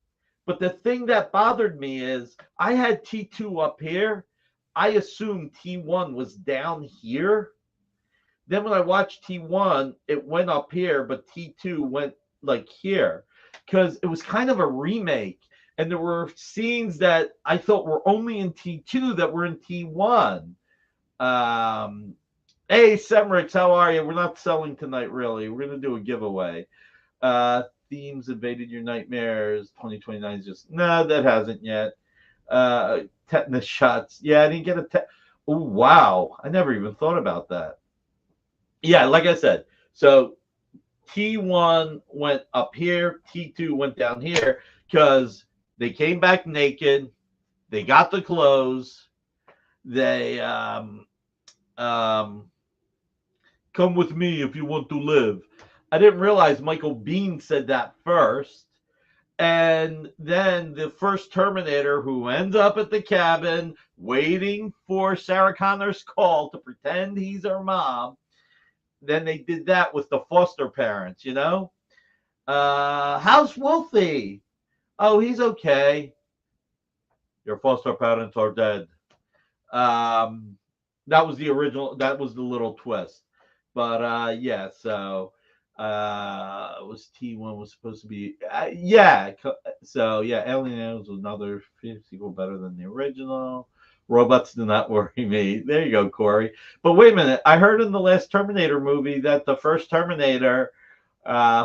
But the thing that bothered me is I had T2 up here. I assumed T1 was down here. Then when I watched T1, it went up here, but T2 went like here because it was kind of a remake. And there were scenes that I thought were only in T2 that were in T1. Hey, Semrix, how are you? We're not selling tonight, really. We're going to do a giveaway. Themes invaded your nightmares. 2029 is just... No, that hasn't yet. Tetanus shots. Yeah, I didn't get a... Oh, wow. I never even thought about that. Yeah, like I said, so T1 went up here, T2 went down here because they came back naked, they got the clothes, they come with me if you want to live. I didn't realize Michael Biehn said that first. And then the first Terminator who ends up at the cabin waiting for Sarah Connor's call to pretend he's her mom. Then they did that with the foster parents, you know? How's Wolfie? Oh, he's okay. Your foster parents are dead. That was the original. That was the little twist. But yeah, so it was T1 was supposed to be yeah. So yeah, Alien Aliens was another sequel better than the original. Robots do not worry me. There you go, Corey. But wait a minute. I heard in the last Terminator movie that the first Terminator,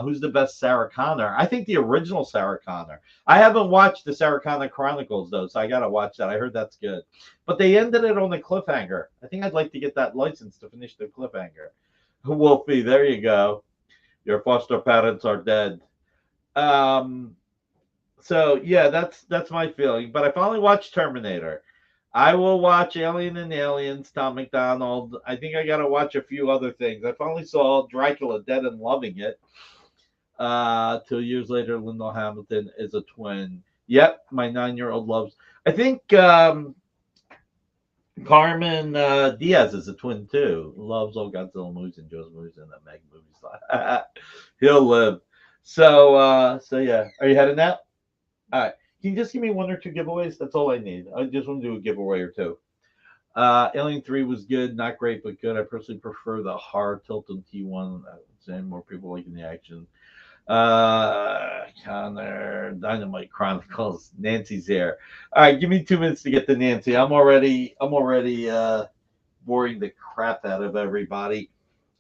who's the best Sarah Connor? I think the original Sarah Connor. I haven't watched the Sarah Connor Chronicles, though, so I got to watch that. I heard that's good. But they ended it on a cliffhanger. I think I'd like to get that license to finish the cliffhanger. Wolfie, there you go. Your foster parents are dead. So, yeah, that's my feeling. But I finally watched Terminator. I will watch Alien and Aliens, Tom McDonald. I think I got to watch a few other things. I finally saw Dracula Dead and loving it. 2 years later, Lyndall Hamilton is a twin. Yep, my 9-year-old loves. I think Carmen Diaz is a twin too. Loves all Godzilla movies and Joe's movies and the Meg movies. He'll live. So yeah. Are you heading out? All right. Can you just give me one or two giveaways? That's all I need. I just want to do a giveaway or two. Alien 3 was good, not great, but good. I personally prefer the horror tilt on T1. Saying more people liking the action. Connor, Dynamite Chronicles. Nancy's there. All right, give me 2 minutes to get to Nancy. I'm already boring the crap out of everybody.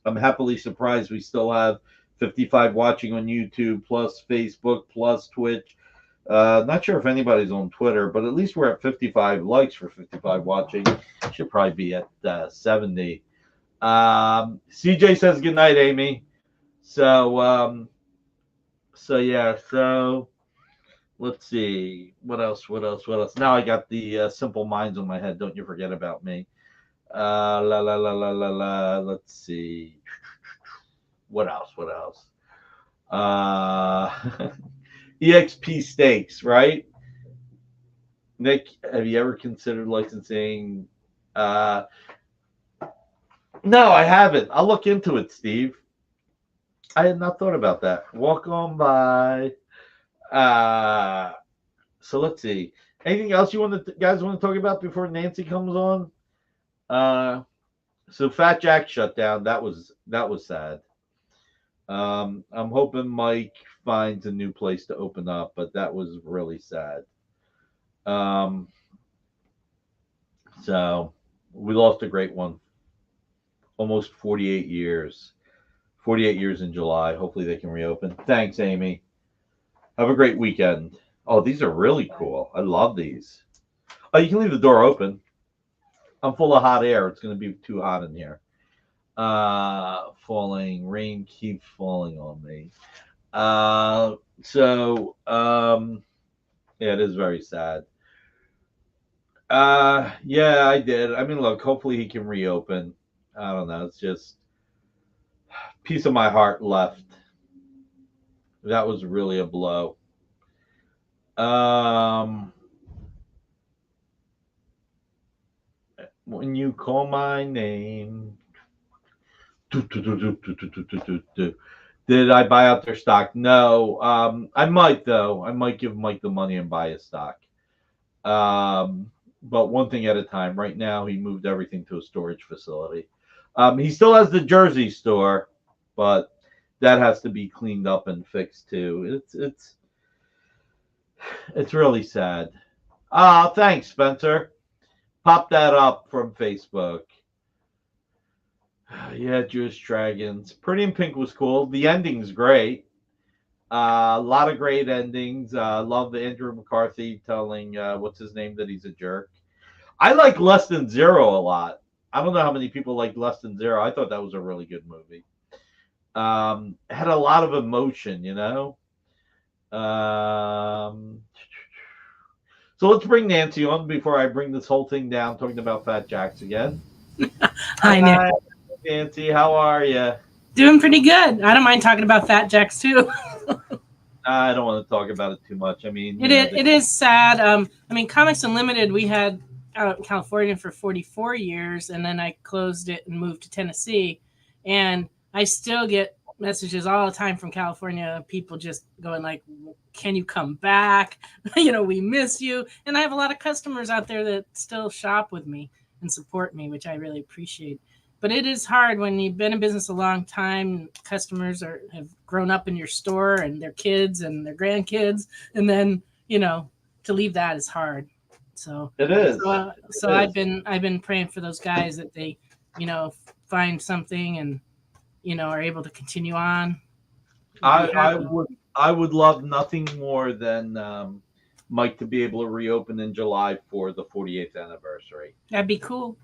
I'm happily surprised we still have 55 watching on YouTube, plus Facebook, plus Twitch. Not sure if anybody's on Twitter, but at least we're at 55 likes for 55 watching. Should probably be at 70. CJ says good night, Amy. So yeah. So let's see. What else? Now I got the Simple Minds on my head. Don't you forget about me. La la la la la la. Let's see. What else? EXP Stakes, right? Nick, have you ever considered licensing? No, I haven't. I'll look into it, Steve. I had not thought about that. Walk on by. So let's see. Anything else you guys want to talk about before Nancy comes on? So Fat Jack shut down. That was sad. I'm hoping Mike finds a new place to open up, but that was really sad. So we lost a great one. Almost 48 years. 48 years in July. Hopefully they can reopen. Thanks, Amy. Have a great weekend. Oh, these are really cool. I love these. Oh, you can leave the door open. I'm full of hot air. It's going to be too hot in here. Falling. Rain keeps falling on me. Yeah, it is very sad. Yeah, I did. I mean, look, hopefully he can reopen. I don't know. It's just piece of my heart left. That was really a blow. When you call my name, did I buy out their stock? No. I might though. I might give Mike the money and buy his stock. But one thing at a time. Right now, he moved everything to a storage facility. He still has the Jersey store, but that has to be cleaned up and fixed too. It's really sad. Thanks, Spencer. Pop that up from Facebook. Yeah, Jewish Dragons. Pretty in Pink was cool. The ending's great. A lot of great endings. Love the Andrew McCarthy telling what's his name that he's a jerk. I like Less Than Zero a lot. I don't know how many people like Less Than Zero. I thought that was a really good movie. Had a lot of emotion, you know. So let's bring Nancy on before I bring this whole thing down, talking about Fat Jacks again. Hi, Nick. Hi, Nancy. How are you? Doing pretty good. I don't mind talking about Fat Jacks too. I don't want to talk about it too much. I mean, it is sad. I mean, Comics Unlimited, we had out in California for 44 years, and then I closed it and moved to Tennessee. And I still get messages all the time from California, people just going like, can you come back? We miss you. And I have a lot of customers out there that still shop with me and support me, which I really appreciate. But it is hard when you've been in business a long time, customers have grown up in your store and their kids and their grandkids. And then, to leave that is hard. So it is. So I've been praying for those guys that they, find something and, are able to continue on. I would love nothing more than Mike to be able to reopen in July for the 48th anniversary. That'd be cool.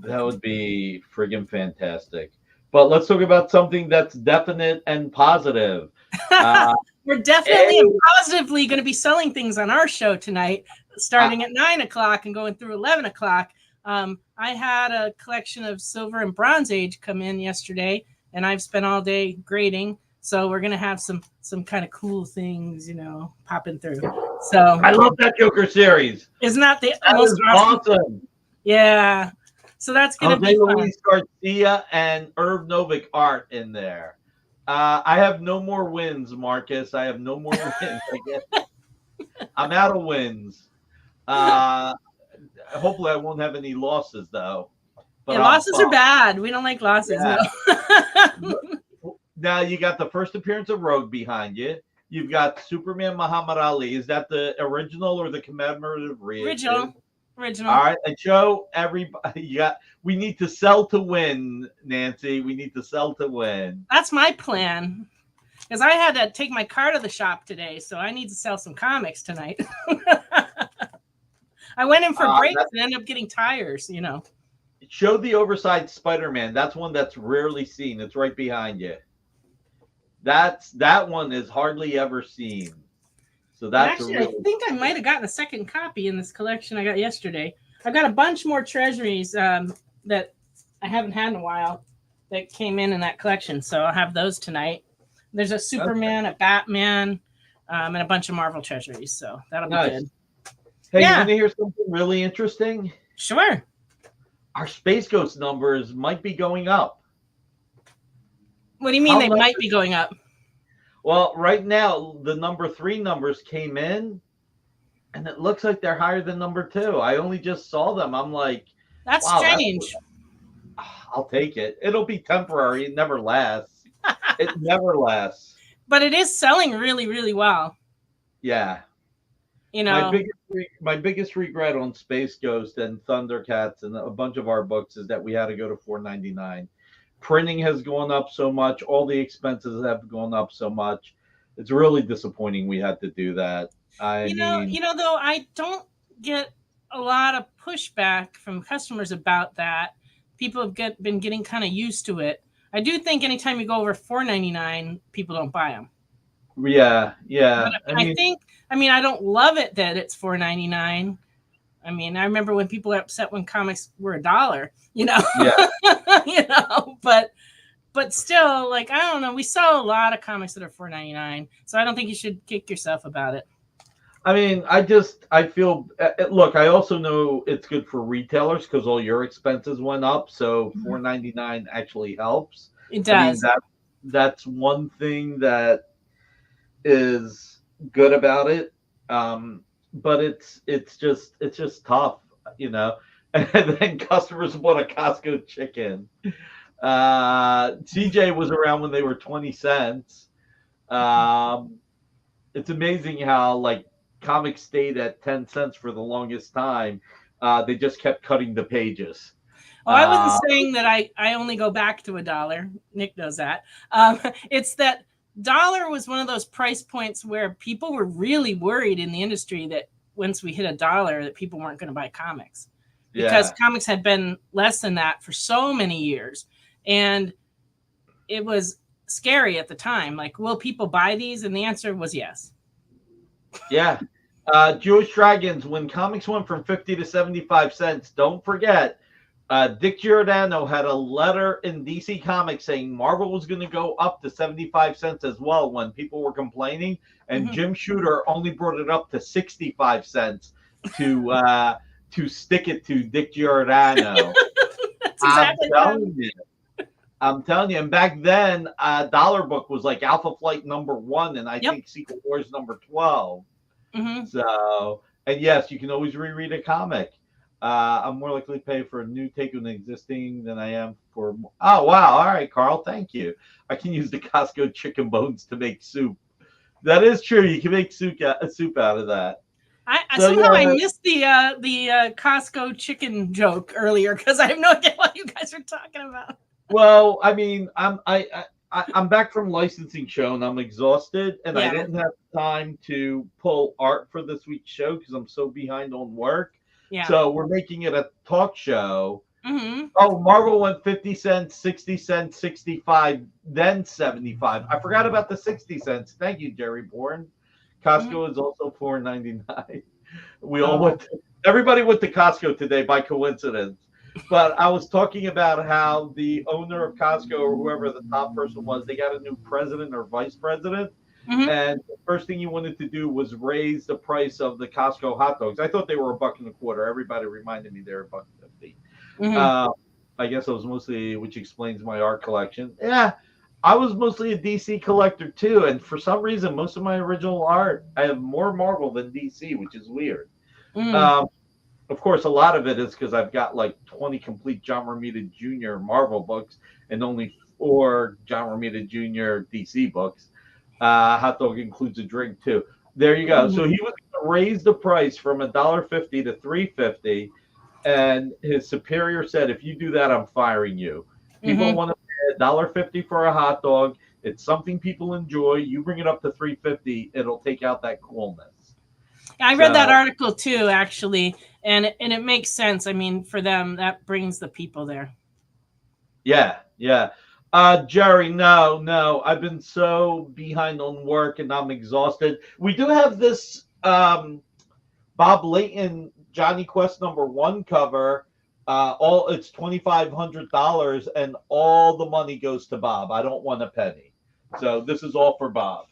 That would be friggin' fantastic. But let's talk about something that's definite and positive. We're definitely and positively going to be selling things on our show tonight, starting at 9 o'clock and going through 11 o'clock. I had a collection of Silver and Bronze Age come in yesterday, and I've spent all day grading. So we're going to have some kind of cool things, popping through. So I love that Joker series. Isn't that the most awesome? Yeah. So that's going to be fun. Luis Garcia and Irv Novick art in there. I have no more wins, Marcus. I have no more wins. I'm out of wins. Hopefully I won't have any losses, though. But yeah, losses are bad. We don't like losses. Yeah. No. Now you got the first appearance of Rogue behind you. You've got Superman Muhammad Ali. Is that the original or the commemorative reissue? Original. All right, and show everybody. We need to sell to win, Nancy. We need to sell to win. That's my plan. Because I had to take my car to the shop today, so I need to sell some comics tonight. I went in for breaks and ended up getting tires, Show the oversized Spider-Man. That's one that's rarely seen. It's right behind you. That one is hardly ever seen. So that's actually, I think I might have gotten a second copy in this collection I got yesterday. I've got a bunch more treasuries that I haven't had in a while that came in that collection, so I'll have those tonight. There's a Superman, a Batman, and a bunch of Marvel treasuries, so that'll be good. Hey, you want to hear something really interesting? Sure. Our Space Ghost numbers might be going up. What do you mean they might be going up? Well, right now, the number 3 numbers came in, and it looks like they're higher than number 2. I only just saw them. I'm like, that's wow, strange. I'll take it. It'll be temporary. It never lasts. It never lasts. But it is selling really, really well. Yeah. You know, my biggest regret on Space Ghost and Thundercats and a bunch of our books is that we had to go to $4.99. Printing has gone up so much. All the expenses have gone up so much. It's really disappointing we had to do that. You know, though, I don't get a lot of pushback from customers about that. People have been getting kind of used to it. I do think anytime you go over $4.99, people don't buy them. Yeah. But I mean, I don't love it that it's $4.99. I mean, I remember when people were upset when comics were $1, you know. Yeah. You know, but still, like, I don't know. We sell a lot of comics that are $4.99, so I don't think you should kick yourself about it. I mean, I feel, look, I also know it's good for retailers because all your expenses went up. So $4.99 actually helps. It does. I mean, that's one thing that is good about it. But it's just tough, you know. And then customers want a Costco chicken. CJ was around when they were 20 cents. It's amazing how, like, comics stayed at 10 cents for the longest time. They just kept cutting the pages. Oh, I wasn't saying that I only go back to $1. Nick knows that. It's that $1 was one of those price points where people were really worried in the industry that once we hit $1, that people weren't going to buy comics. Because comics had been less than that for so many years. And it was scary at the time. Like, will people buy these? And the answer was yes. Yeah. Jewish Dragons, when comics went from 50 to 75 cents, don't forget, Dick Giordano had a letter in DC Comics saying Marvel was going to go up to 75 cents as well when people were complaining. And Jim Shooter only brought it up to 65 cents to stick it to Dick Giordano. That's exactly I'm telling you. And back then, Dollar Book was like Alpha Flight #1, and I think Secret Wars #12. So, and yes, you can always reread a comic. I'm more likely to pay for a new take on existing than I am for. Oh, wow. All right, Carl. Thank you. I can use the Costco chicken bones to make soup. That is true. You can make soup out of that. I missed the Costco chicken joke earlier because I have no idea what you guys are talking about. Well, I mean, I'm back from licensing show and I'm exhausted and I didn't have time to pull art for this week's show because I'm so behind on work. Yeah. So we're making it a talk show. Oh, Marvel went 50 cents, 60 cents, 65, then 75. I forgot about the 60 cents. Thank you, Jerry Bourne. Costco is also $4.99. We all went. Everybody went to Costco today by coincidence. But I was talking about how the owner of Costco or whoever the top person was, they got a new president or vice president. And the first thing he wanted to do was raise the price of the Costco hot dogs. I thought they were $1.25. Everybody reminded me they were $1.50. I guess I was mostly, which explains my art collection. Yeah, I was mostly a DC collector too. And for some reason, most of my original art, I have more Marvel than DC, which is weird. Of course, a lot of it is because I've got like 20 complete John Romita Jr. Marvel books and only 4 John Romita Jr. DC books. Hot dog includes a drink too. There you go. So he was going to raise the price from $1.50 to $3.50, and his superior said, "If you do that, I'm firing you. People want to pay $1.50 for a hot dog. It's something people enjoy. You bring it up to $3.50, it'll take out that coolness." I read that article too, actually, and it makes sense. I mean, for them, that brings the people there. Yeah. Jerry, no. I've been so behind on work and I'm exhausted. We do have this Bob Layton Johnny Quest #1 cover. All it's $2,500 and all the money goes to Bob. I don't want a penny. So this is all for Bob.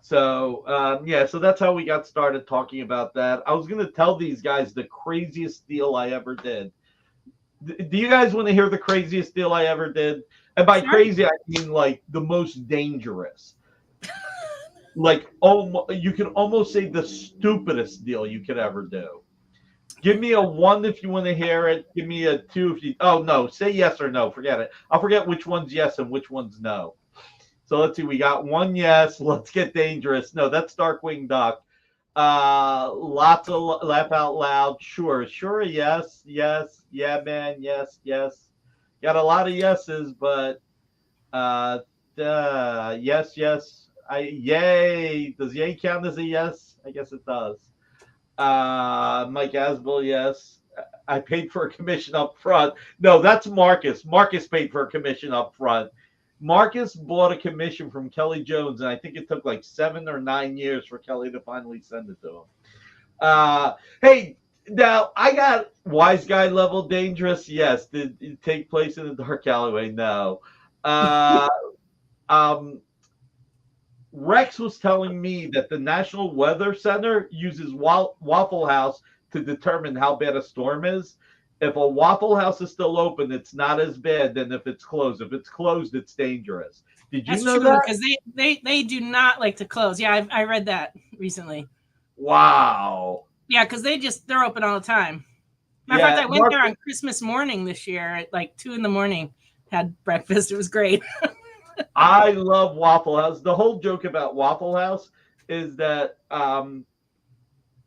So that's how we got started talking about that. I was going to tell these guys the craziest deal I ever did. Do you guys want to hear the craziest deal I ever did? And by crazy, I mean like the most dangerous. Like, you can almost say the stupidest deal you could ever do. Give me a 1 if you want to hear it. Give me a 2 if you. Oh no, say yes or no. Forget it. I'll forget which one's yes and which one's no. So let's see. We got 1 yes. Let's get dangerous. No, that's Darkwing Duck. Lots of laugh out loud. Sure. Yes. Yeah, man. Yes. Got a lot of yeses, but yes. Yay. Does yay count as a yes? I guess it does. Mike Asbel, yes. I paid for a commission up front. No, that's Marcus. Marcus paid for a commission up front. Marcus bought a commission from Kelly Jones, and I think it took like 7 or 9 years for Kelly to finally send it to him. Hey, now I got wise guy level dangerous. Yes. Did it take place in a dark alleyway? No. Rex was telling me that the National Weather Center uses Waffle House to determine how bad a storm is. If a Waffle House is still open, it's not as bad than if it's closed. If it's closed, it's dangerous. Did you know that? Because they do not like to close. Yeah, I read that recently. Wow. Yeah, because they're open all the time. Matter of fact, I went there on Christmas morning this year at like 2 a.m. Had breakfast. It was great. I love Waffle House. The whole joke about Waffle House is that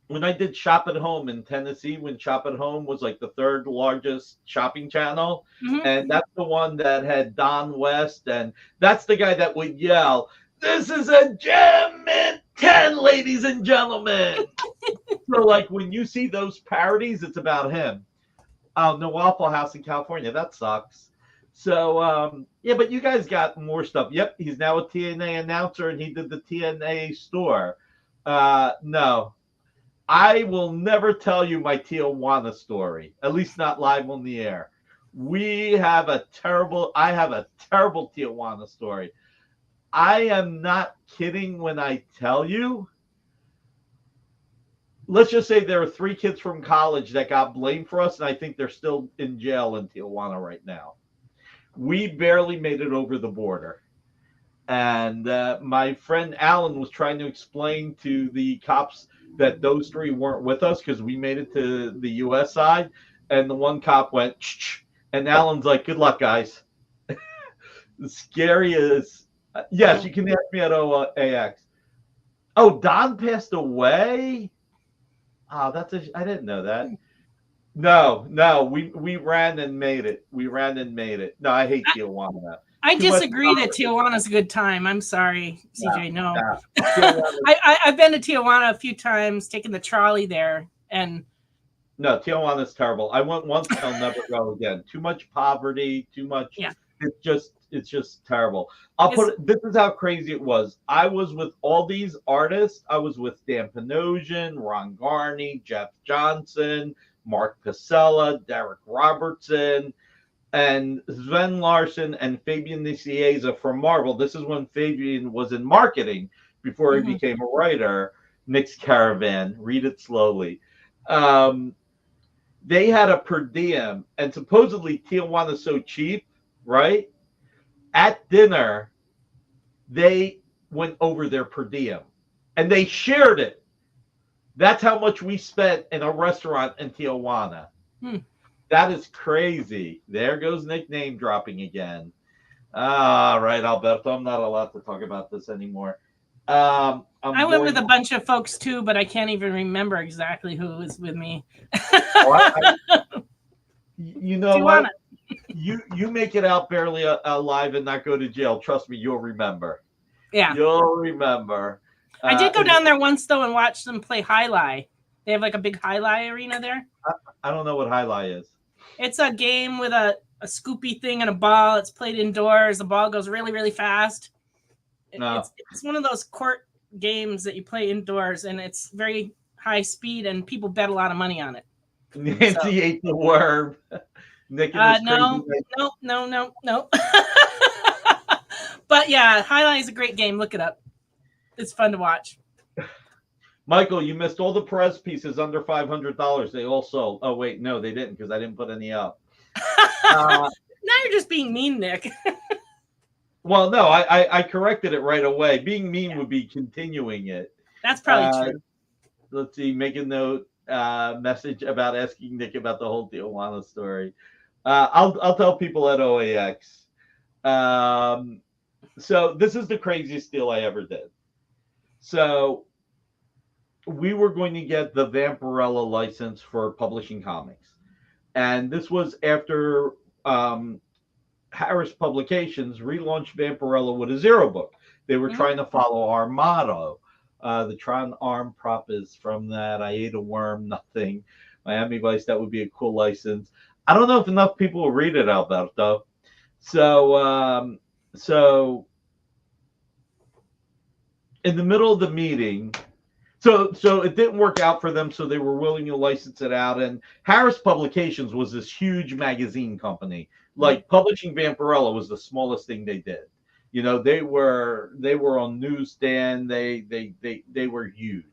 when I did Shop at Home in Tennessee, when Shop at Home was like the 3rd largest shopping channel, and that's the one that had Don West, and that's the guy that would yell, "This is a gem in 10, ladies and gentlemen." So like when you see those parodies, it's about him. The Waffle House in California, that sucks. So, yeah, but you guys got more stuff. Yep, he's now a TNA announcer, and he did the TNA store. No, I will never tell you my Tijuana story, at least not live on the air. I have a terrible Tijuana story. I am not kidding when I tell you. Let's just say there are 3 kids from college that got blamed for us, and I think they're still in jail in Tijuana right now. We barely made it over the border. And my friend Alan was trying to explain to the cops that those 3 weren't with us because we made it to the U.S. side. And the one cop went, shh. And Alan's like, good luck, guys. The scary is, yes, you can ask me at OAX. Oh, Don passed away? Oh, I didn't know that. No, we ran and made it. No, I hate Tijuana. I disagree that Tijuana's a good time. I'm sorry, CJ. No. I've been to Tijuana a few times, taken the trolley there, and no, Tijuana's terrible. I went once and I'll never go again. Too much poverty, too much. Yeah. It's just terrible. This is how crazy it was. I was with all these artists. I was with Dan Panosian, Ron Garney, Jeff Johnson, Mark Pasella, Derek Robertson, and Sven Larson and Fabian Nicieza from Marvel. This is when Fabian was in marketing before he became a writer. Nick's Caravan. Read it slowly. They had a per diem, and supposedly Tijuana's so cheap, right? At dinner, they went over their per diem, and they shared it. That's how much we spent in a restaurant in Tijuana. That is crazy. There goes Nick name dropping again. All right, Alberto, I'm not allowed to talk about this anymore. I went with a bunch of folks too, but I can't even remember exactly who was with me. You know what? You make it out barely alive and not go to jail. Trust me, you'll remember. Yeah, you'll remember. I did go down there once though and watch them play Highlight. They have like a big Highlight arena there. I don't know what Highlight is. It's a game with a scoopy thing and a ball. It's played indoors. The ball goes really, really fast. No. It's one of those court games that you play indoors, and it's very high speed, and people bet a lot of money on it. Nancy ate the worm. Nick and no. But yeah, Highline is a great game. Look it up. It's fun to watch. Michael, you missed all the Perez pieces under $500. They all sold. Oh, wait, no, they didn't because I didn't put any up. Now you're just being mean, Nick. Well, no, I corrected it right away. Being mean would be continuing it. That's probably true. Let's see, make a note, message about asking Nick about the whole Tijuana story. I'll tell people at OAX. So this is the craziest deal I ever did. So we were going to get the Vampirella license for publishing comics. And this was after Harris Publications relaunched Vampirella with a zero book. They were trying to follow our motto. The Tron arm prop is from that. I ate a worm, nothing. Miami Vice, that would be a cool license. I don't know if enough people will read it out there, though. So in the middle of the meeting, so it didn't work out for them, so they were willing to license it out. And Harris Publications was this huge magazine company. Like publishing Vampirella was the smallest thing they did. You know, they were on newsstand. They were huge.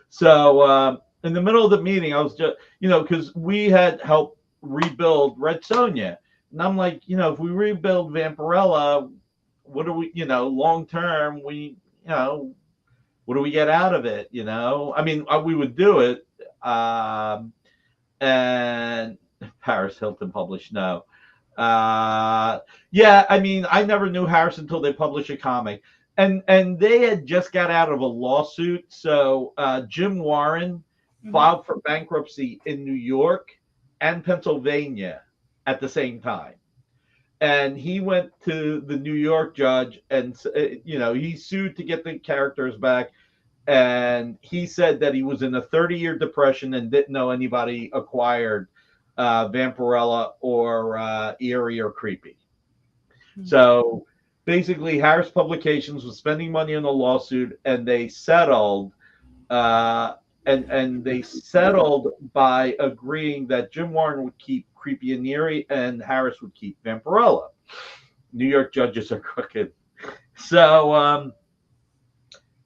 So in the middle of the meeting, I was just, because we had helped rebuild Red Sonja, and I'm like, if we rebuild Vampirella, what do we, long term, what do we get out of it? I mean, we would do it. And Paris Hilton published no. Yeah, I mean, I never knew Harris until they published a comic. And they had just got out of a lawsuit. So Jim Warren filed for bankruptcy in New York and Pennsylvania at the same time. And he went to the New York judge and, he sued to get the characters back. And he said that he was in a 30-year depression and didn't know anybody acquired Vampirella or Eerie or Creepy. So basically, Harris Publications was spending money on the lawsuit, and they settled. And they settled by agreeing that Jim Warren would keep Creepy and Eerie, and Harris would keep Vampirella. New York judges are crooked. So I'm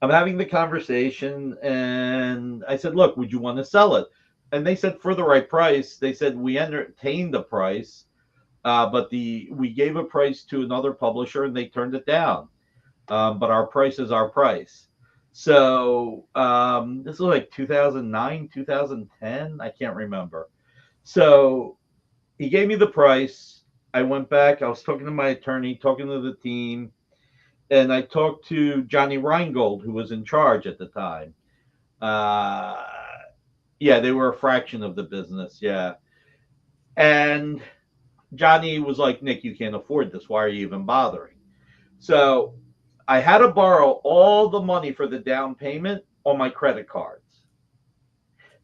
having the conversation, and I said, "Look, would you want to sell it?" And they said, for the right price. They said, we entertained the price, but we gave a price to another publisher, and they turned it down. But our price is our price. So this was like 2009, 2010. I can't remember. So he gave me the price. I went back. I was talking to my attorney, talking to the team, and I talked to Johnny Reingold, who was in charge at the time. Yeah, they were a fraction of the business. Yeah. And Johnny was like, Nick, you can't afford this. Why are you even bothering? So I had to borrow all the money for the down payment on my credit cards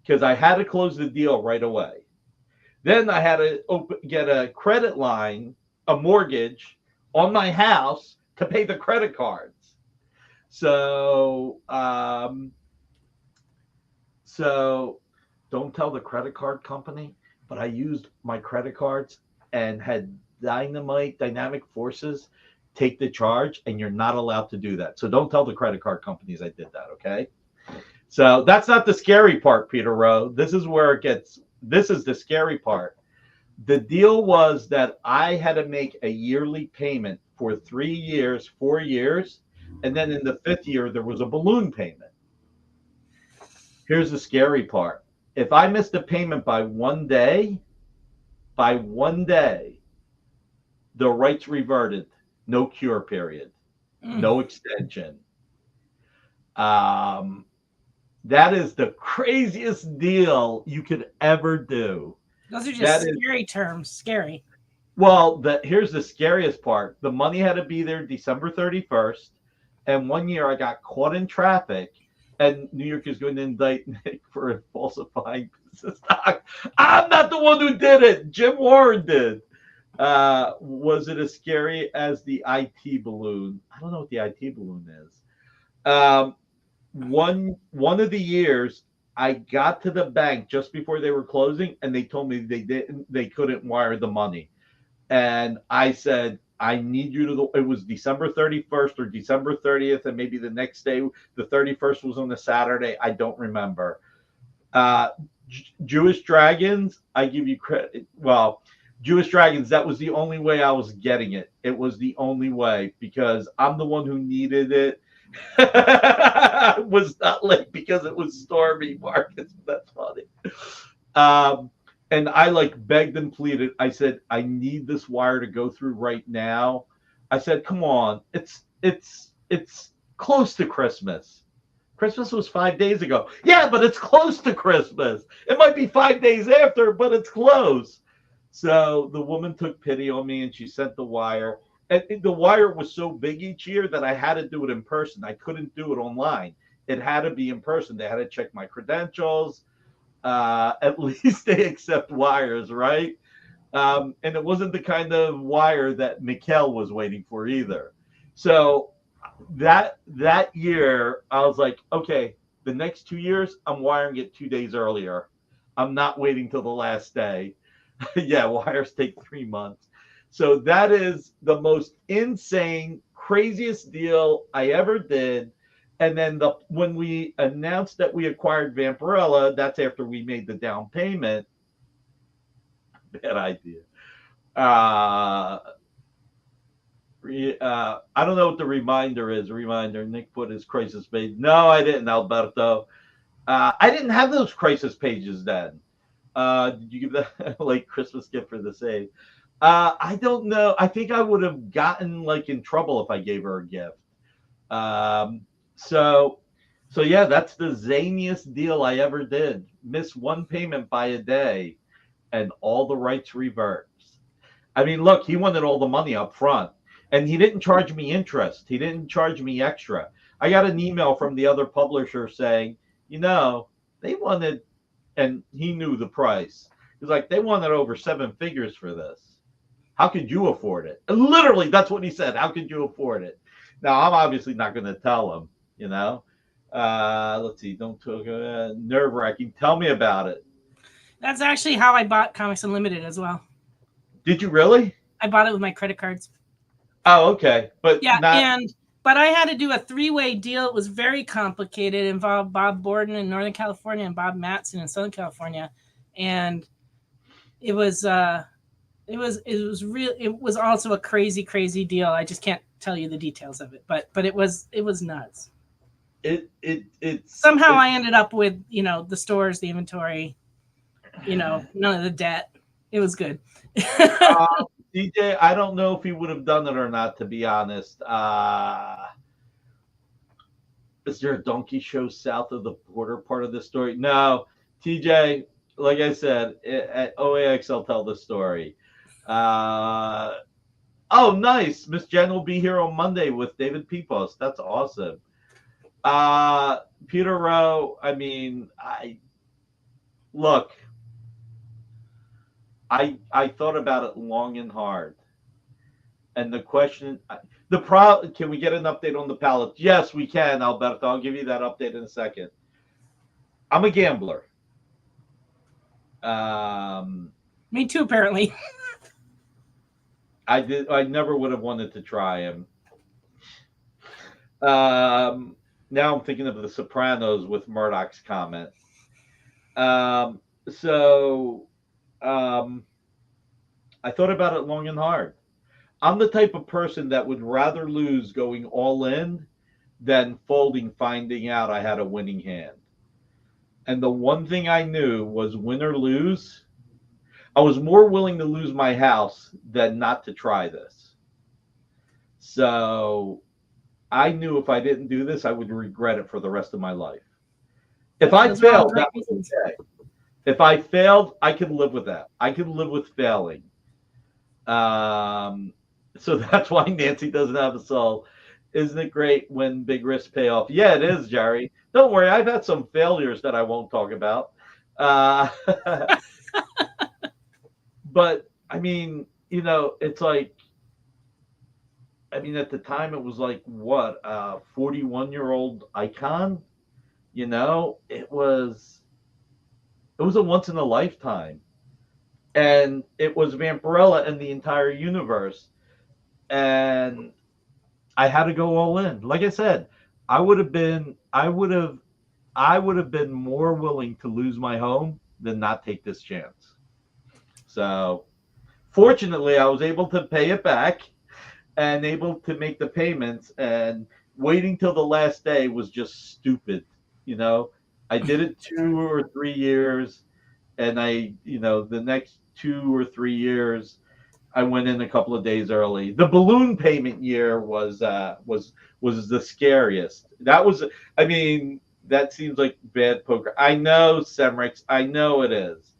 because I had to close the deal right away. Then I had to get a credit line, a mortgage on my house to pay the credit cards. So don't tell the credit card company, but I used my credit cards and had Dynamite, Dynamic Forces take the charge, and you're not allowed to do that. So don't tell the credit card companies I did that, okay? So that's not the scary part, Peter Rowe. This is the scary part. The deal was that I had to make a yearly payment for 3 years, 4 years, and then in the 5th year, there was a balloon payment. Here's the scary part. If I missed a payment by one day, the rights reverted. No cure period. No extension. That is the craziest deal you could ever do. Those are just scary terms. Scary. Well, here's the scariest part. The money had to be there December 31st. And one year I got caught in traffic. And New York is going to indict Nick for falsifying business stock. I'm not the one who did it. Jim Warren did. Was it as scary as the IT balloon? I don't know what the IT balloon is. Um, one of the years, I got to the bank just before they were closing, and they told me they couldn't wire the money, and I said, I need you to. It was December 31st or December 30th, and maybe the next day, the 31st was on a Saturday. I don't remember. Uh, Jewish Dragons, I give you credit. Well, Jewish Dragons, that was the only way I was getting it. It was the only way because I'm the one who needed it. Was not late because it was stormy, Marcus. That's funny. Um, and I like begged and pleaded. I said, I need this wire to go through right now. I said, come on, it's close to Christmas. Christmas was 5 days ago. Yeah, but it's close to Christmas. It might be 5 days after, but it's close. So the woman took pity on me and she sent the wire. And the wire was so big each year that I had to do it in person. I couldn't do it online. It had to be in person. They had to check my credentials. At least they accept wires, right? And it wasn't the kind of wire that Mikkel was waiting for either. So that year, I was like, okay, the next 2 years, I'm wiring it 2 days earlier. I'm not waiting till the last day. Yeah, wires take 3 months. So that is the most insane, craziest deal I ever did. And then when we announced that we acquired Vampirella, that's after we made the down payment. Bad idea. I don't know what the reminder is. Reminder, Nick put his crisis page. No, I didn't, Alberto. I didn't have those crisis pages then. Did you give that a late Christmas gift for the save? I don't know. I think I would have gotten like in trouble if I gave her a gift. So yeah, that's the zaniest deal I ever did. Miss one payment by a day, and all the rights reverts. I mean, look, he wanted all the money up front, and he didn't charge me interest. He didn't charge me extra. I got an email from the other publisher saying, they wanted, and he knew the price. He's like, they wanted over 7 figures for this. How could you afford it? And literally, that's what he said. How could you afford it? Now, I'm obviously not going to tell him, Let's see. Don't talk nerve-wracking. Tell me about it. That's actually how I bought Comics Unlimited as well. Did you really? I bought it with my credit cards. Oh, okay. But yeah, but I had to do a 3-way deal. It was very complicated. It involved Bob Borden in Northern California and Bob Matson in Southern California, and it was real. It was also a crazy deal. I just can't tell you the details of it, but it was nuts. Somehow I ended up with the stores, the inventory, none of the debt. It was good. DJ, I don't know if he would have done it or not, to be honest. Is there a donkey show south of the border part of the story? No, TJ, like I said, at OAX, I'll tell the story. Oh, nice. Miss Jen will be here on Monday with David Pepos. That's awesome. Peter Rowe, I mean, look, I thought about it long and hard. And the question, can we get an update on the pallet? Yes, we can, Alberto. I'll give you that update in a second. I'm a gambler. Me too, apparently. I never would have wanted to try him. Now I'm thinking of The Sopranos with Murdoch's comment. I thought about it long and hard. I'm the type of person that would rather lose going all in than folding, finding out I had a winning hand. And the one thing I knew was win or lose, I was more willing to lose my house than not to try this. So I knew if I didn't do this, I would regret it for the rest of my life. If I failed, that was okay. If I failed, I could live with that. I could live with failing. So that's why Nancy doesn't have a soul. Isn't it great when big risks pay off? Yeah, it is, Jerry. Don't worry. I've had some failures that I won't talk about. But, I mean, it's like, I mean, at the time it was like what, 41-year-old icon. It was a once in a lifetime, and it was Vampirella and the entire universe, and I had to go all in. Like I said, I would have been more willing to lose my home than not take this chance. So fortunately, I was able to pay it back and able to make the payments, and waiting till the last day was just stupid. You know, I did it 2 or 3 years, and the next 2 or 3 years, I went in a couple of days early. The balloon payment year was the scariest. I mean, that seems like bad poker. I know, Semrix, I know it is.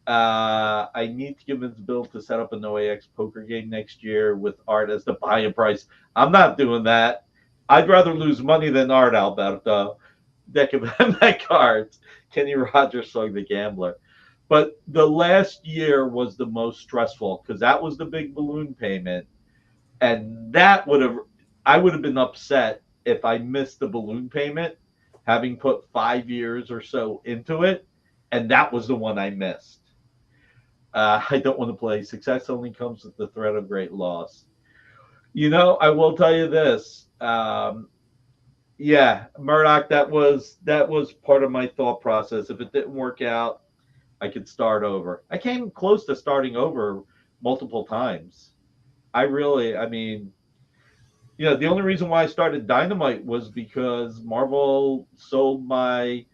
I need to convince Bill to set up a no AX poker game next year with Art as the buy-in price. I'm not doing that. I'd rather lose money than Art, Alberto. Deck of MX cards. Kenny Rogers song The Gambler. But the last year was the most stressful because that was the big balloon payment. And I would have been upset if I missed the balloon payment, having put 5 years or so into it. And that was the one I missed. I don't want to play. Success only comes with the threat of great loss. I will tell you this. Yeah, Murdoch, that was part of my thought process. If it didn't work out, I could start over. I came close to starting over multiple times. I mean, the only reason why I started Dynamite was because Marvel sold my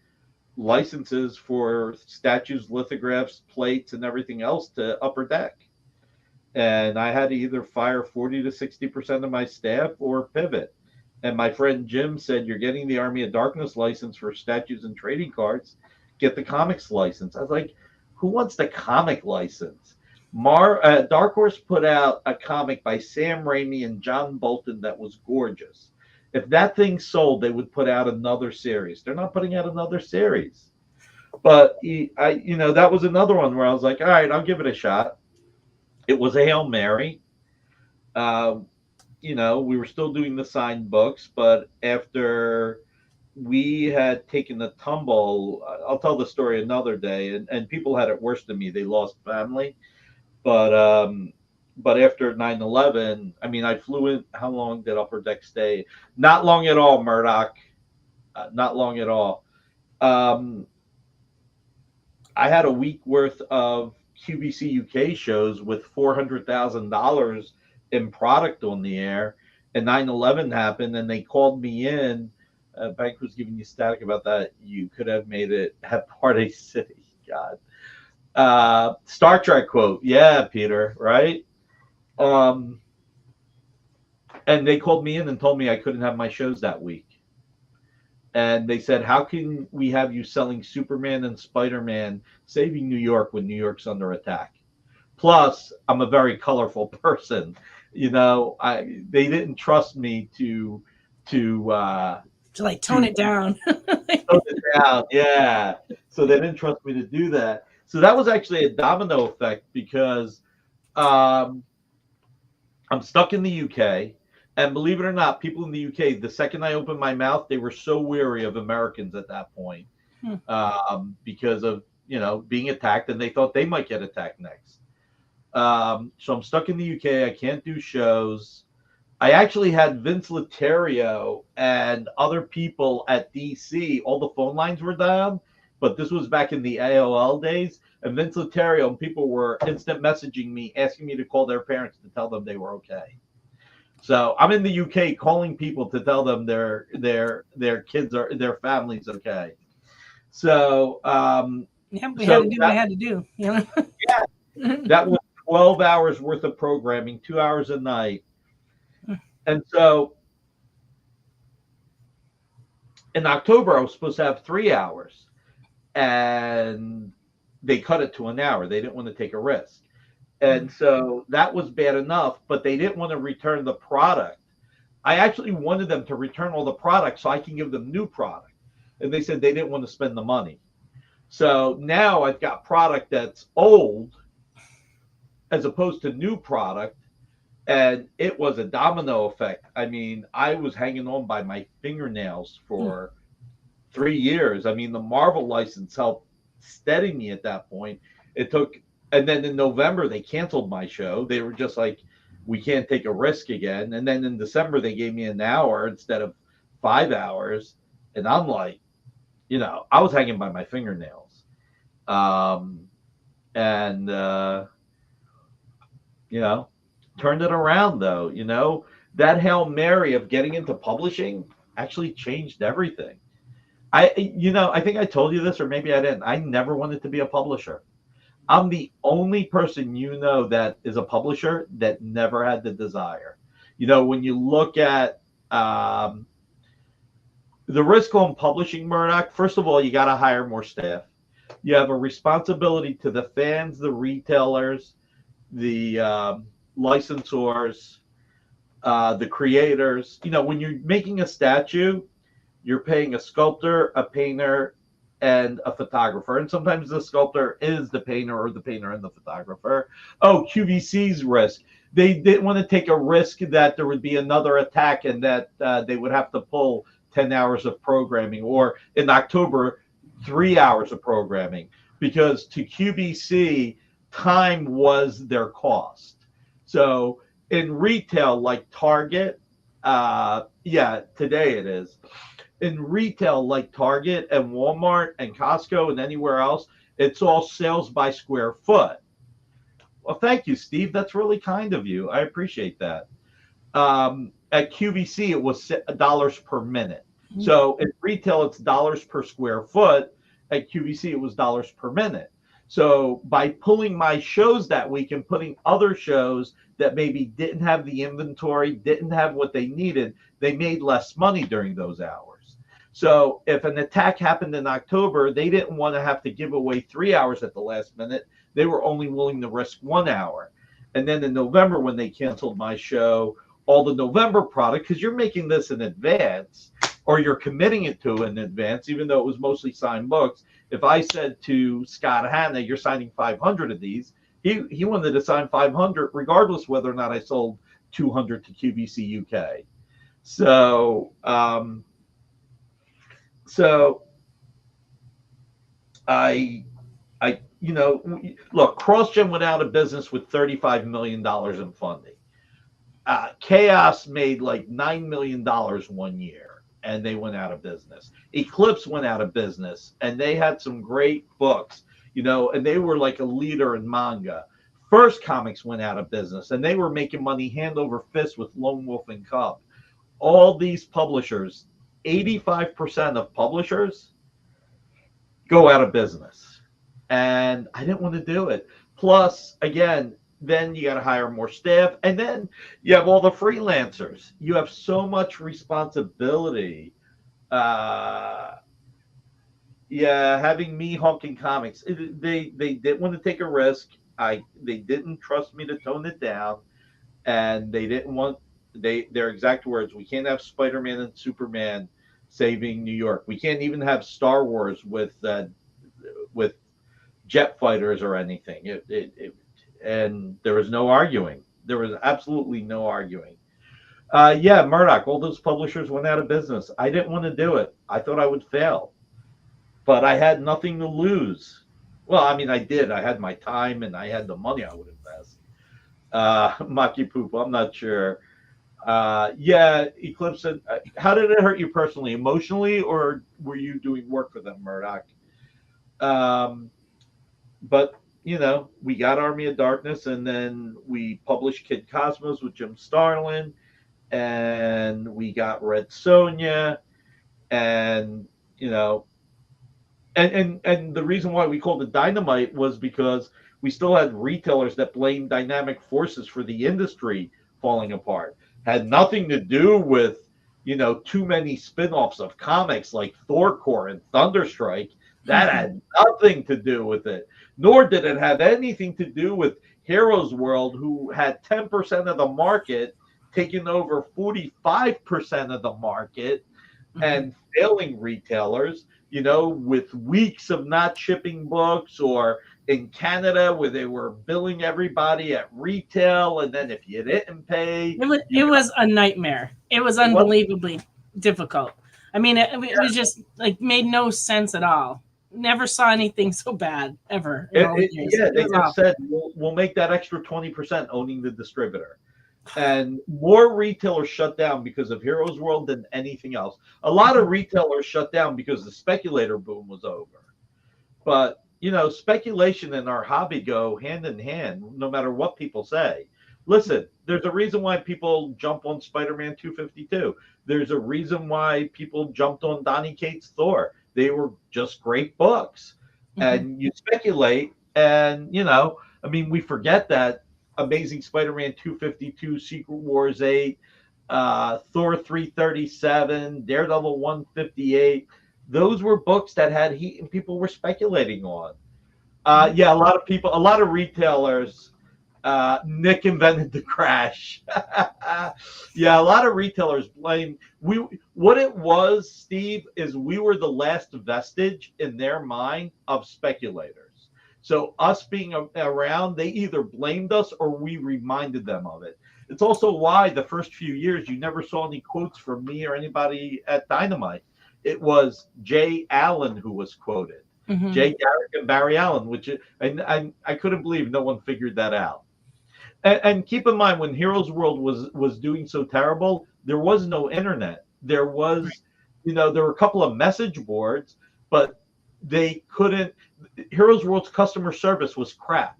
licenses for statues, lithographs, plates, and everything else to Upper Deck. And I had to either fire 40 to 60% of my staff or pivot. And my friend Jim said, "You're getting the Army of Darkness license for statues and trading cards. Get the comics license." I was like, who wants the comic license? Dark Horse put out a comic by Sam Raimi and John Bolton that was gorgeous. If that thing sold, they would put out another series. They're not putting out another series. But that was another one where I was like, all right, I'll give it a shot. It was a Hail Mary. We were still doing the signed books, but after we had taken the tumble, I'll tell the story another day, and people had it worse than me. They lost family. But after 9/11, I mean, I flew in. How long did Upper Deck stay? Not long at all, Murdoch. Not long at all. I had a week worth of QVC UK shows with $400,000 in product on the air, and 9/11 happened, and they called me in. Bank was giving you static about that. You could have made it at Party City. God. Star Trek quote. Yeah, Peter, right? And they called me in and told me I couldn't have my shows that week. And they said, how can we have you selling Superman and Spider-Man saving New York when New York's under attack? Plus, I'm a very colorful person. They didn't trust me to like tone it down. Tone it down, yeah. So they didn't trust me to do that. So that was actually a domino effect because I'm stuck in the UK. And believe it or not, people in the UK, the second I opened my mouth, they were so weary of Americans at that point because of, being attacked, and they thought they might get attacked next. So I'm stuck in the UK. I can't do shows. I actually had Vince Laterio and other people at DC. All the phone lines were down, but this was back in the AOL days. And Vince Laterio and people were instant messaging me, asking me to call their parents to tell them they were okay. So I'm in the UK calling people to tell them their kids are, their family's okay. So we had to do what I had to do. Yeah, that was 12 hours worth of programming, 2 hours a night. And so in October, I was supposed to have 3 hours, and they cut it to an hour. They didn't want to take a risk. And so that was bad enough, but they didn't want to return the product. I actually wanted them to return all the product so I can give them new product. And they said they didn't want to spend the money. So now I've got product that's old, as opposed to new product. And it was a domino effect. I mean, I was hanging on by my fingernails for 3 years. I mean, the Marvel license helped steady me at that point. It took, and then in November, they canceled my show. They were just like, we can't take a risk again. And then in December, they gave me an hour instead of 5 hours. And I'm like, I was hanging by my fingernails. And, turned it around though, that Hail Mary of getting into publishing actually changed everything. I think I told you this, or maybe I didn't. I never wanted to be a publisher. I'm the only person that is a publisher that never had the desire. When you look at the risk on publishing, Murdoch, first of all, you got to hire more staff. You have a responsibility to the fans, the retailers, the licensors, the creators. When you're making a statue, you're paying a sculptor, a painter, and a photographer. And sometimes the sculptor is the painter or the painter and the photographer. Oh, QVC's risk. They didn't want to take a risk that there would be another attack and that they would have to pull 10 hours of programming, or in October, 3 hours of programming, because to QVC, time was their cost. So in retail, like Target, today it is. In retail, like Target and Walmart and Costco and anywhere else, it's all sales by square foot. Well, thank you, Steve. That's really kind of you. I appreciate that. At QVC, it was dollars per minute. So in retail, it's dollars per square foot. At QVC, it was dollars per minute. So by pulling my shows that week and putting other shows that maybe didn't have the inventory, didn't have what they needed, they made less money during those hours. So if an attack happened in October, they didn't want to have to give away 3 hours at the last minute. They were only willing to risk 1 hour. And then in November, when they canceled my show, all the November product, because you're making this in advance, or you're committing it to in advance, even though it was mostly signed books. If I said to Scott Hanna, you're signing 500 of these, he wanted to sign 500 regardless whether or not I sold 200 to QVC UK. So look, CrossGen went out of business with $35 million in funding. Chaos made like $9 million 1 year, and they went out of business. Eclipse went out of business, and they had some great books, and they were like a leader in manga. First Comics went out of business, and they were making money hand over fist with Lone Wolf and Cub. All these publishers, 85% of publishers go out of business. And I didn't want to do it. Plus, again, then you got to hire more staff. And then you have all the freelancers. You have so much responsibility. Having me honking comics. They didn't want to take a risk. They didn't trust me to tone it down. And they didn't want, their exact words, we can't have Spider-Man and Superman saving New York. We can't even have Star Wars with jet fighters or anything. And there was no arguing. There was absolutely no arguing. Murdoch, all those publishers went out of business. I didn't want to do it. I thought I would fail. But I had nothing to lose. Well, I mean, I did. I had my time and I had the money I would invest. Maki Poop, I'm not sure. Eclipse, how did it hurt you personally? Emotionally, or were you doing work for them, Murdoch? But we got Army of Darkness, and then we published Kid Cosmos with Jim Starlin, and we got Red Sonja, and and the reason why we called it Dynamite was because we still had retailers that blamed dynamic forces for the industry falling apart. Had nothing to do with too many spin-offs of comics like Thorcore and Thunderstrike. That had nothing to do with it. Nor did it have anything to do with Heroes World, who had 10% of the market, taking over 45% of the market, and failing retailers, with weeks of not shipping books or in Canada where they were billing everybody at retail, and then if you didn't pay, It was a nightmare. It was unbelievably difficult. I mean, it was just like made no sense at all. Never saw anything so bad ever in all the years. yeah, they It was just awful. said we'll make that extra 20% owning the distributor. And more retailers shut down because of Heroes World than anything else. A lot of retailers shut down because the speculator boom was over. But, you know, speculation and our hobby go hand in hand, no matter what people say. Listen, there's a reason why people jump on Spider-Man 252. There's a reason why people jumped on Donny Cates' Thor. They were just great books. And you speculate, and, you know, I mean, we forget that Amazing Spider-Man 252, Secret Wars 8, Thor 337, Daredevil 158. Those were books that had heat and people were speculating on. Yeah, a lot of retailers. Nick invented the crash. Yeah, a lot of retailers blame what it was, Steve, is we were the last vestige in their mind of speculators. So us being around, they either blamed us or we reminded them of it. It's also why the first few years you never saw any quotes from me or anybody at Dynamite. It was Jay Allen who was quoted. Jay Garrick and Barry Allen, and I couldn't believe no one figured that out. And keep in mind, when Heroes World was doing so terrible, there was no internet. There was, you know, there were a couple of message boards, but they couldn't. Heroes World's customer service was crap.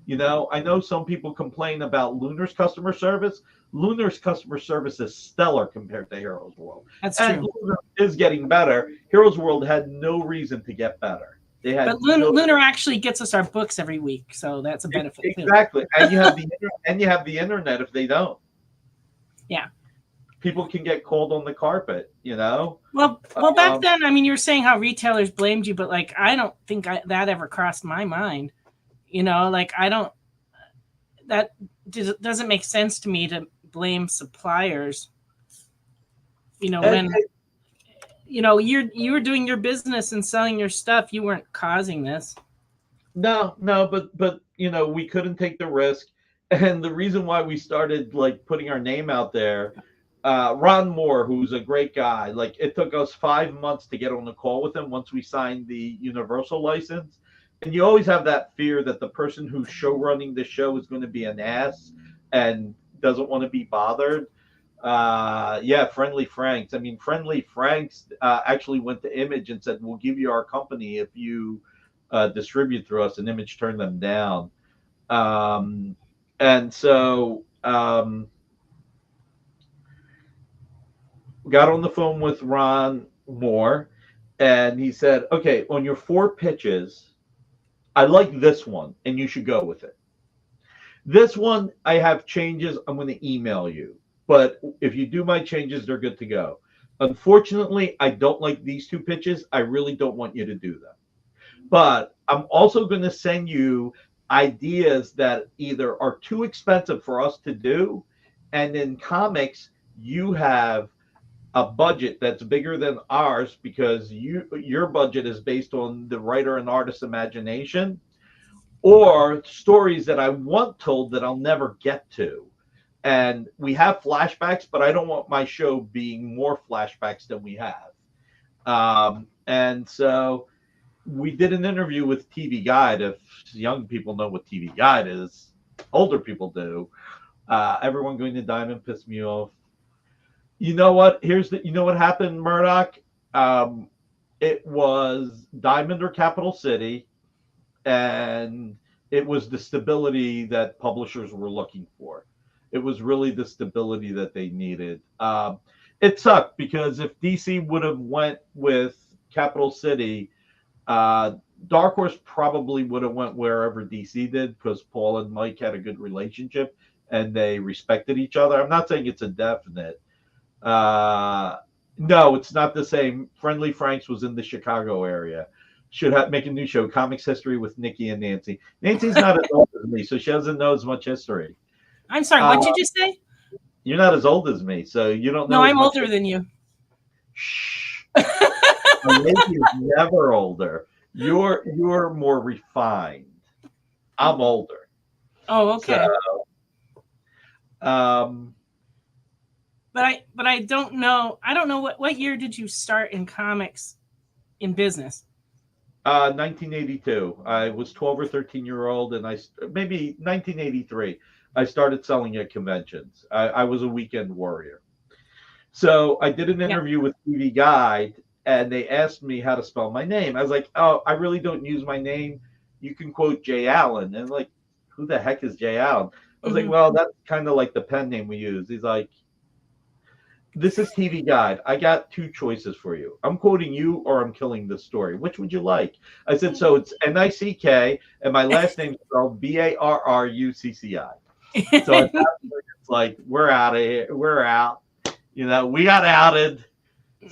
You know, I know some people complain about Lunar's customer service. Lunar's customer service is stellar compared to Heroes World. That's and true. Lunar is getting better. Heroes World had no reason to get better. They had But Lunar actually gets us our books every week, so that's a benefit too. Exactly. And you have the internet if they don't. Yeah. People can get called on the carpet, you know. Well, back then, I mean, you were saying how retailers blamed you, but like, I don't think that ever crossed my mind. You know, like that doesn't make sense to me to blame suppliers. You know, when you know you were doing your business and selling your stuff, you weren't causing this. No, but you know, we couldn't take the risk, and the reason why we started like putting our name out there. Ron Moore, who's a great guy, like it took us 5 months to get on the call with him once we signed the Universal license. And you always have that fear that the person who's show running the show is going to be an ass and doesn't want to be bothered. Yeah, Friendly Franks. I mean, Friendly Franks actually went to Image and said, we'll give you our company if you distribute through us, and Image turned them down. And so got on the phone with Ron Moore, and he said, okay, on your 4 pitches, I like this one, and you should go with it. This one, I have changes. I'm going to email you. But if you do my changes, they're good to go. Unfortunately, I don't like these 2 pitches. I really don't want you to do them. But I'm also going to send you ideas that either are too expensive for us to do, and in comics, you have a budget that's bigger than ours because your budget is based on the writer and artist's imagination, or stories that I want told that I'll never get to. And we have flashbacks, but I don't want my show being more flashbacks than we have. And so we did an interview with TV Guide. If young people know what TV Guide is, older people do. Everyone going to Diamond pissed me off. You know what? You know what happened, Murdoch? It was Diamond or Capital City, and it was the stability that publishers were looking for. It was really the stability that they needed. It sucked because if DC would have went with Capital City, Dark Horse probably would have went wherever DC did because Paul and Mike had a good relationship and they respected each other. I'm not saying it's a definite. No, it's not the same. Friendly Franks was in the Chicago area. Should have make a new show, Comics History with Nikki and Nancy. Nancy's not as old as me, so she doesn't know as much history. I'm sorry, what did you say? You're not as old as me, so you don't know. No, I'm older than you. Shh. Nancy's never older. You're more refined. I'm older. Oh, okay. So, But I don't know. I don't know what year did you start in comics in business? 1982. I was 12 or 13-year-old, and maybe 1983. I started selling at conventions. I was a weekend warrior. So I did an interview with TV Guide, and they asked me how to spell my name. I was like, "Oh, I really don't use my name. You can quote Jay Allen." And like, who the heck is Jay Allen? I was like, "Well, that's kind of like the pen name we use." He's like, "This is TV Guide. I got two choices for you. I'm quoting you, or I'm killing this story. Which would you like?" I said, "So it's Nick, and my last name's spelled Barrucci." So at that point, it's like, we're out of here. We're out. You know, we got outed.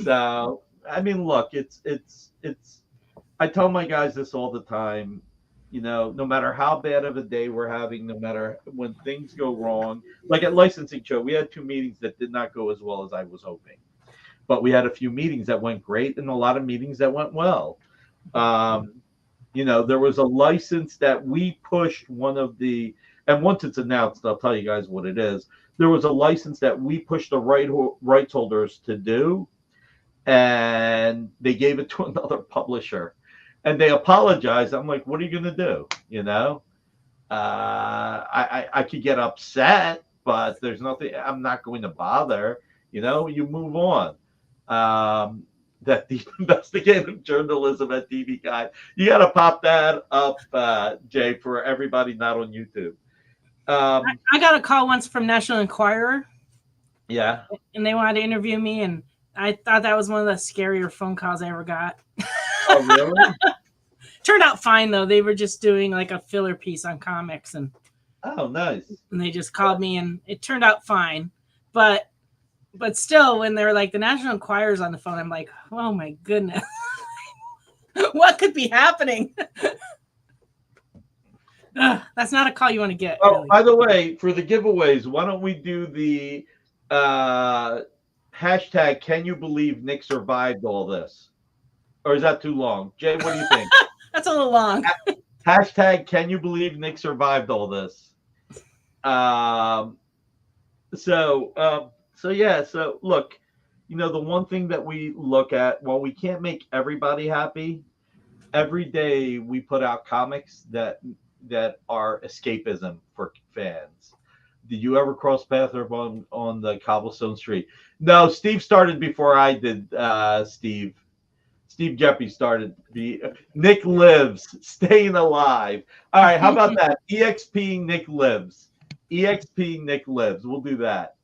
So I mean, look, it's. I tell my guys this all the time. You know, no matter how bad of a day we're having, no matter when things go wrong, like at licensing show, we had 2 meetings that did not go as well as I was hoping, but we had a few meetings that went great and a lot of meetings that went well. You know, there was a license that we pushed and once it's announced, I'll tell you guys what it is. There was a license that we pushed the rights holders to do, and they gave it to another publisher, and they apologized. I'm like, what are you going to do? You know, I could get upset, but there's nothing. I'm not going to bother. You know, you move on. That deep investigative journalism at TV Guide. You got to pop that up, Jay, for everybody not on YouTube. I got a call once from National Enquirer. Yeah. And they wanted to interview me, and I thought that was one of the scarier phone calls I ever got. Oh, really? Turned out fine, though. They were just doing like a filler piece on comics, and nice. And they just called me, and it turned out fine. But still, when they're like the National Enquirer's on the phone, I'm like, oh my goodness, what could be happening? That's not a call you want to get. Oh, really. By the way, for the giveaways, why don't we do the hashtag? Can you believe Nick survived all this? Or is that too long? Jay, what do you think? That's a little long. Hashtag, can you believe Nick survived all this? So yeah. So look, you know, the one thing that we look at, while we can't make everybody happy, every day we put out comics that are escapism for fans. Did you ever cross paths on the cobblestone street? No, Steve started before I did. Steve Jeppy started. Nick lives, staying alive. All right, how about that? EXP Nick lives. EXP Nick lives. We'll do that.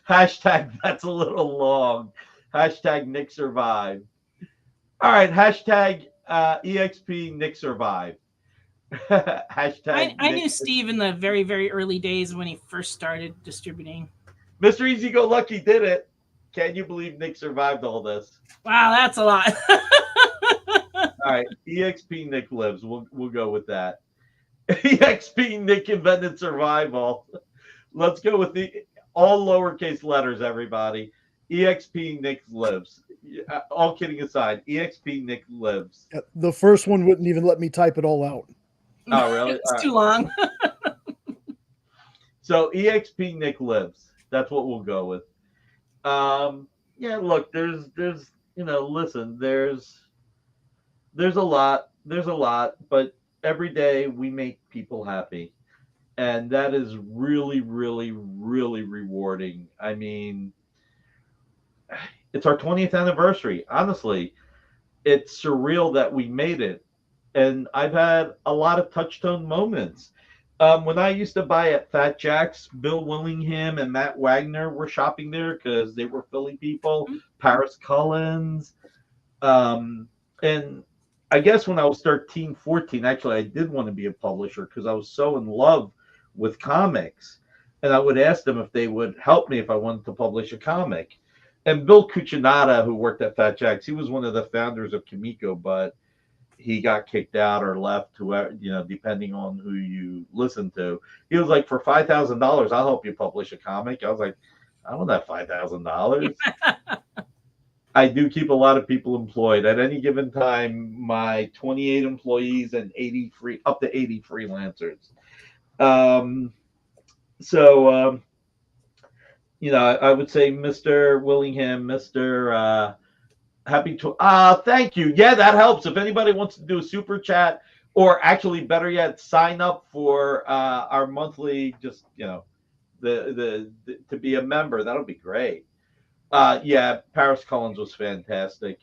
Hashtag that's a little long. Hashtag Nick survived. All right, hashtag EXP Nick survived. Hashtag I knew Steve in the very, very early days when he first started distributing. Mr. Easy Go Lucky did it. Can you believe Nick survived all this? Wow, that's a lot. All right, EXP Nick lives. We'll go with that. EXP Nick invented survival. Let's go with all lowercase letters, everybody. EXP Nick lives. All kidding aside, EXP Nick lives. Yeah, the first one wouldn't even let me type it all out. Oh, really? It's too long. So EXP Nick lives. That's what we'll go with. Yeah, look, there's you know, listen, there's a lot, but every day we make people happy, and that is really, really, really rewarding. I mean, it's our 20th anniversary. Honestly, it's surreal that we made it, and I've had a lot of touchstone moments. When I used to buy at Fat Jack's, Bill Willingham and Matt Wagner were shopping there because they were Philly people. Paris Cullens. And I guess when I was 13, 14, actually, I did want to be a publisher because I was so in love with comics. And I would ask them if they would help me if I wanted to publish a comic. And Bill Cucinato, who worked at Fat Jack's, he was one of the founders of Kimiko, but he got kicked out or left, whoever, you know, depending on who you listen to. He was like, for $5,000, I'll help you publish a comic. I was like, I don't have $5,000. I do keep a lot of people employed. At any given time, my 28 employees and 80 up to 80 freelancers. Um, so, I would say Mr. Willingham, Mr. Happy to thank you. Yeah, that helps. If anybody wants to do a super chat, or actually better yet, sign up for our monthly, just the to be a member, that'll be great. Yeah, Paris Collins was fantastic.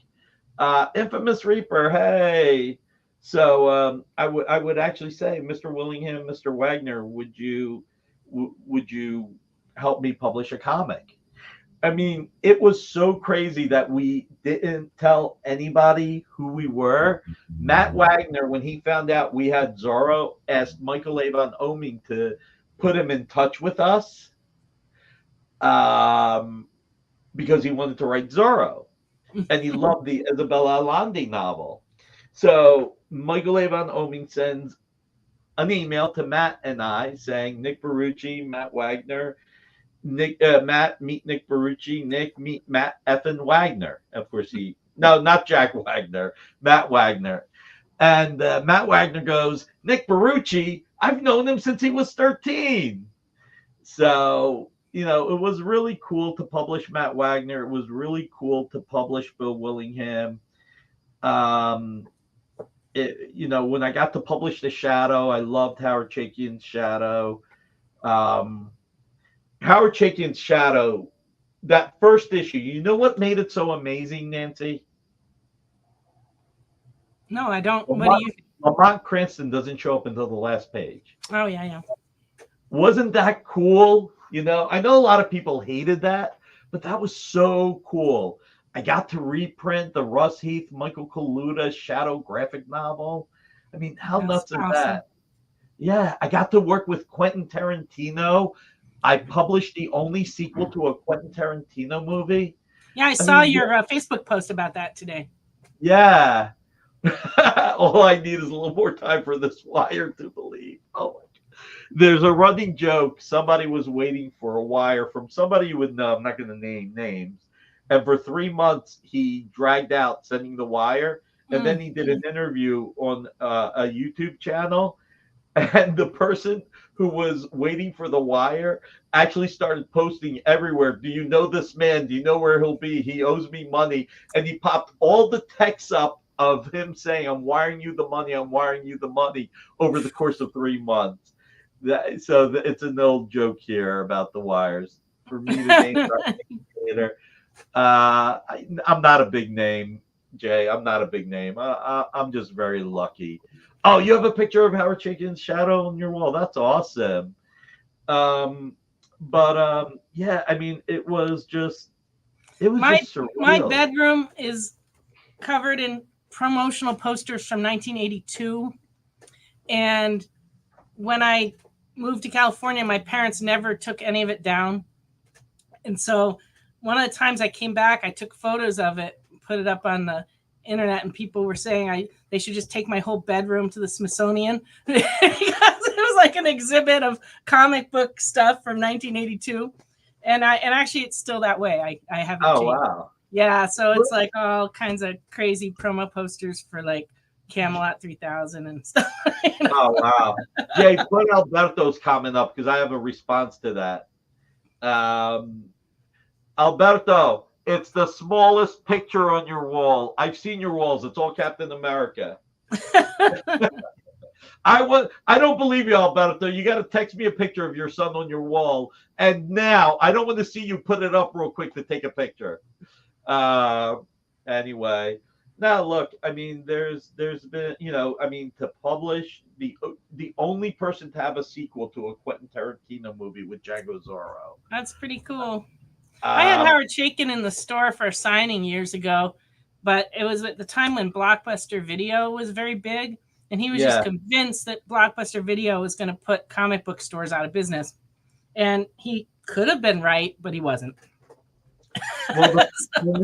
Infamous Reaper, hey. So I would actually say, Mr. Willingham, Mr. Wagner, would you help me publish a comic? I mean, it was so crazy that we didn't tell anybody who we were. Matt Wagner, when he found out we had Zorro, asked Michael Avon Oming to put him in touch with us, because he wanted to write Zorro, and he loved the Isabella Allende novel. So Michael Avon Oming sends an email to Matt and I saying, Nick Barucci, Matt Wagner, Matt, meet Nick Barucci. Nick, meet Matt effin Wagner. Of course, no, not Jack Wagner, Matt Wagner. And Matt Wagner goes, Nick Barucci, I've known him since he was 13. So, it was really cool to publish Matt Wagner. It was really cool to publish Bill Willingham. When I got to publish The Shadow, I loved Howard Chaykin's Shadow. Howard Chaykin's Shadow, that first issue, you know what made it so amazing, Nancy? No, I don't. Lamont, What do you? Lamont Cranston doesn't show up until the last page. Oh yeah. Wasn't that cool? I know a lot of people hated that, but that was so cool. I got to reprint the Russ Heath, Michael Kaluta Shadow graphic novel. I mean, how nuts is that? Yeah, I got to work with Quentin Tarantino. I published the only sequel to a Quentin Tarantino movie. Yeah, I saw your Facebook post about that today. Yeah. All I need is a little more time for this wire to believe. Oh my God. There's a running joke. Somebody was waiting for a wire from somebody you would know. I'm not going to name names. And for 3 months, he dragged out sending the wire. And then he did an interview on a YouTube channel. And the person who was waiting for the wire actually started posting everywhere. Do you know this man? Do you know where he'll be? He owes me money. And he popped all the texts up of him saying, I'm wiring you the money. I'm wiring you the money over the course of 3 months. So it's an old joke here about the wires. For me to name later. I'm not a big name, Jay. I'm not a big name. I'm just very lucky. Oh, you have a picture of Howard Chaykin's Shadow on your wall. That's awesome. Yeah, I mean, it was just surreal. My bedroom is covered in promotional posters from 1982. And when I moved to California, my parents never took any of it down. And so one of the times I came back, I took photos of it, put it up on the internet, and people were saying they should just take my whole bedroom to the Smithsonian because it was like an exhibit of comic book stuff from 1982. And actually it's still that way. I haven't changed. Wow. Yeah, so it's like all kinds of crazy promo posters for like Camelot 3000 and stuff. Oh wow. Jay, put Alberto's comment up because I have a response to that. Alberto, it's the smallest picture on your wall. I've seen your walls. It's all Captain America. I don't believe you, Alberto. You got to text me a picture of your son on your wall. And now I don't want to see you put it up real quick to take a picture. Anyway, now look. I mean, there's been to publish the only person to have a sequel to a Quentin Tarantino movie with Django Zorro. That's pretty cool. I had Howard Chaykin in the store for a signing years ago, but it was at the time when Blockbuster Video was very big, and he was just convinced that Blockbuster Video was going to put comic book stores out of business. And he could have been right, but he wasn't. Well, when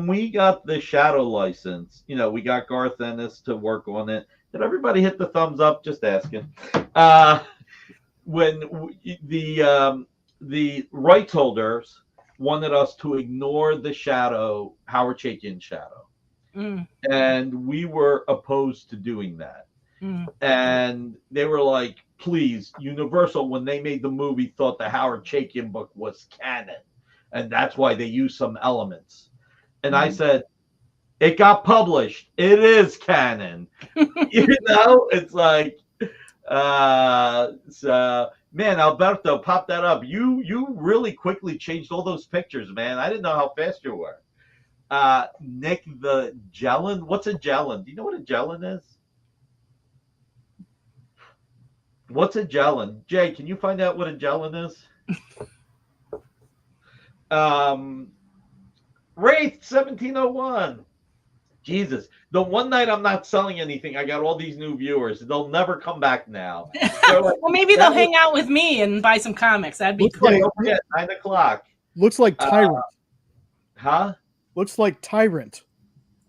we got the Shadow license, we got Garth Ennis to work on it. Did everybody hit the thumbs up? Just asking. When the rights holders wanted us to ignore the shadow, Howard Chaykin's shadow. And we were opposed to doing that. And they were like, please, Universal, when they made the movie, thought the Howard Chaykin book was canon. And that's why they used some elements. And I said, it got published. It is canon. It's like, so, man, Alberto, pop that up. You really quickly changed all those pictures, man. I didn't know how fast you were. Nick the Jellin. What's a Jellin? Do you know what a Jellin is? What's a Jellin? Jay, can you find out what a Jellin is? Wraith 1701. Jesus. The one night I'm not selling anything, I got all these new viewers. They'll never come back now. Like, well, maybe they'll hang out with me and buy some comics. That'd be cool. Don't forget, 9 o'clock. Looks like Tyrant. Huh? Looks like Tyrant.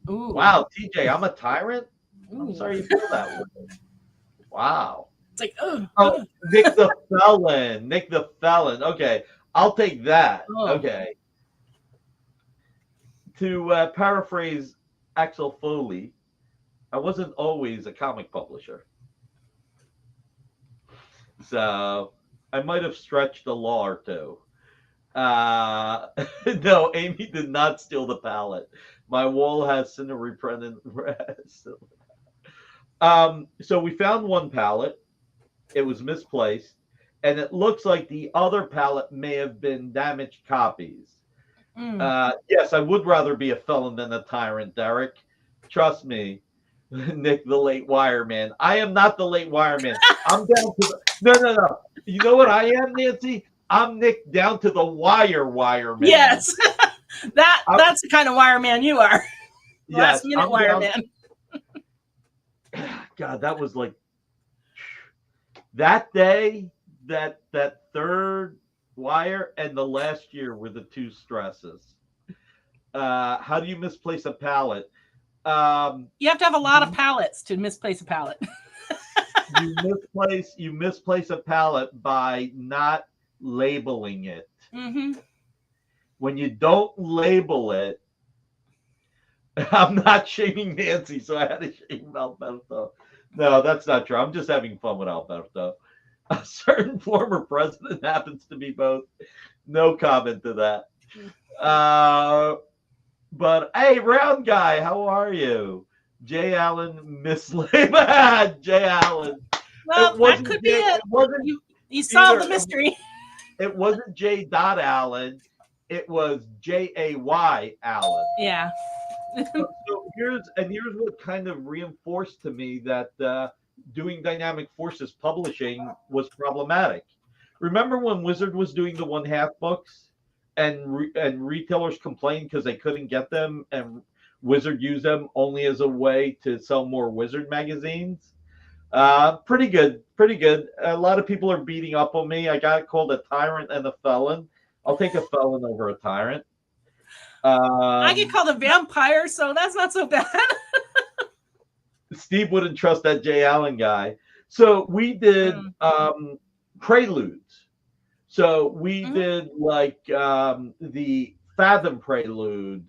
Ooh. Wow, TJ, I'm a tyrant? Ooh. I'm sorry you feel that way. Wow. It's like, oh, Nick the Felon. Nick the Felon. Okay, I'll take that. Oh. Okay. To paraphrase Axel Foley, I wasn't always a comic publisher. So I might have stretched a law or two. No, Amy did not steal the palette. My wall has scenery printed. So we found one palette. It was misplaced, and it looks like the other palette may have been damaged copies. Yes, I would rather be a felon than a tyrant, Derek. Trust me, Nick, the late wire man. I am not the late wire man. I'm down to the no. You know what I am, Nancy? I'm Nick down to the wire man. Yes, that's the kind of wire man you are. Last minute wire man. God, that was like that day, that third wire and the last year were the two stresses. How do you misplace a palette? You have to have a lot of pallets to misplace a pallet. you misplace a palette by not labeling it. When you don't label it, I'm not shaming Nancy, so I had to shame Alberto. No, that's not true. I'm just having fun with Alberto. A certain former president happens to be both. No comment to that. But hey, round guy, how are you? Jay Allen mislabeled. Jay Allen. Well, that could be it. You solved the mystery. It wasn't J. Allen. It was Jay Allen. Yeah. So here's what kind of reinforced to me that doing Dynamic Forces publishing was problematic. Remember when Wizard was doing the 1/2 books, and retailers complained because they couldn't get them, and Wizard used them only as a way to sell more Wizard magazines? Pretty good. A lot of people are beating up on me. I got called a tyrant and a felon. I'll take a felon over a tyrant. I get called a vampire, so that's not so bad. Steve wouldn't trust that Jay Allen guy. So we did preludes. So we did like the Fathom prelude,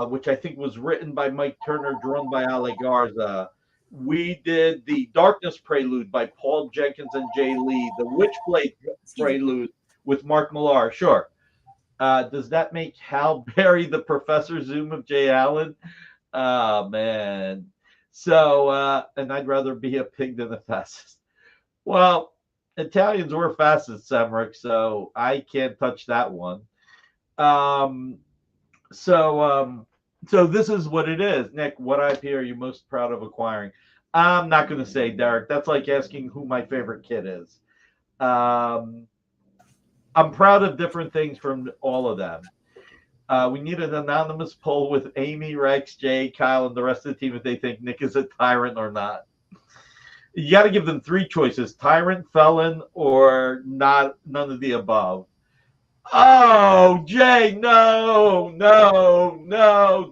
which I think was written by Mike Turner, drawn by Ale Garza. We did the Darkness prelude by Paul Jenkins and Jay Lee. The Witchblade prelude with Mark Millar. Sure. Does that make Hal Berry the Professor Zoom of Jay Allen? Oh, man. So, and I'd rather be a pig than a fascist. Well, Italians were fascists, Semrick, so I can't touch that one. So this is what it is. Nick, what IP are you most proud of acquiring? I'm not going to say, Derek. That's like asking who my favorite kid is. I'm proud of different things from all of them. We need an anonymous poll with Amy, Rex, Jay, Kyle, and the rest of the team if they think Nick is a tyrant or not. You got to give them three choices: tyrant, felon, or not. None of the above. Oh, Jay, no,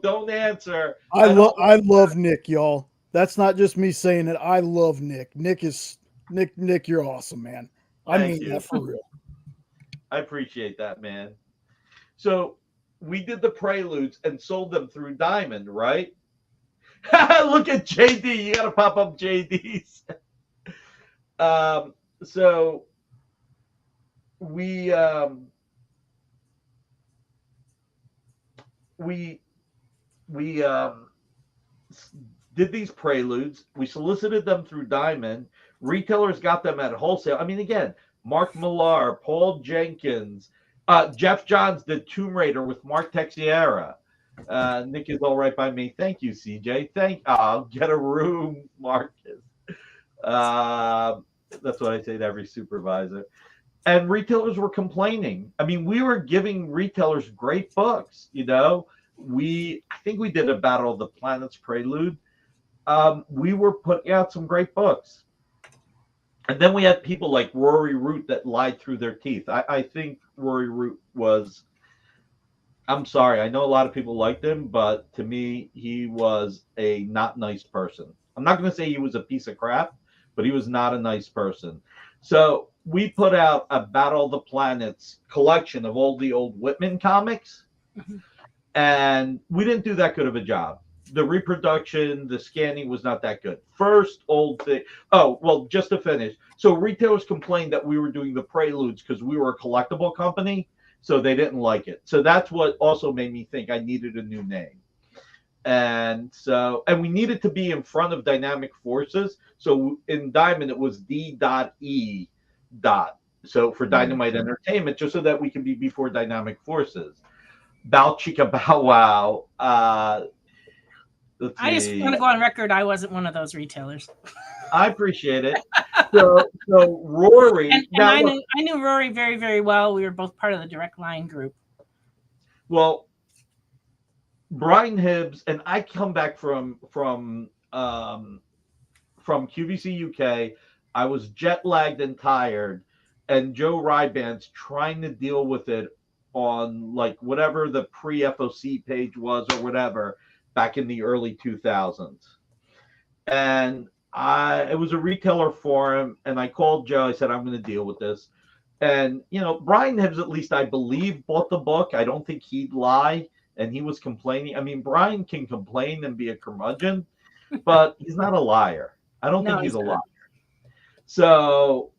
don't answer. I love Nick, y'all. That's not just me saying it. I love Nick. Nick, you're awesome, man. I mean that for real. I appreciate that, man. So we did the Preludes and sold them through Diamond, right? Look at JD. You got to pop up JD's. So we did these Preludes. We solicited them through Diamond. Retailers got them at wholesale. I mean, again, Mark Millar, Paul Jenkins, Jeff Johns did Tomb Raider with Mark Texiera. Nick is all right by me. Thank you, CJ. I'll get a room, Marcus. That's what I say to every supervisor. And retailers were complaining. I mean, we were giving retailers great books. You know, I think we did a Battle of the Planets Prelude. We were putting out some great books. And then we had people like Rory Root that lied through their teeth. I think Rory Root was, I'm sorry, I know a lot of people liked him, but to me, he was a not nice person. I'm not going to say he was a piece of crap, but he was not a nice person. So we put out a Battle of the Planets collection of all the old Whitman comics, and we didn't do that good of a job. The reproduction, the scanning was not that good. First old thing. Oh, well, just to finish. So retailers complained that we were doing the Preludes because we were a collectible company, so they didn't like it. So that's what also made me think I needed a new name. And we needed to be in front of Dynamic Forces. So in Diamond, it was D.E. So for Dynamite Entertainment, just so that we can be before Dynamic Forces. Bow Chicka Bow Wow. I just want to go on record. I wasn't one of those retailers. I appreciate it. So Rory, and I knew Rory very, very well. We were both part of the Direct Line group. Well, Brian Hibbs and I come back from QVC UK. I was jet lagged and tired, and Joe Ryband's trying to deal with it on like whatever the pre-FOC page was or whatever back in the early 2000s. And it was a retailer forum, and I called Joe. I said, I'm going to deal with this. And, you know, Brian Hibbs, at least I believe, bought the book. I don't think he'd lie. And he was complaining. I mean, Brian can complain and be a curmudgeon, but he's not a liar. I don't think he's a liar. So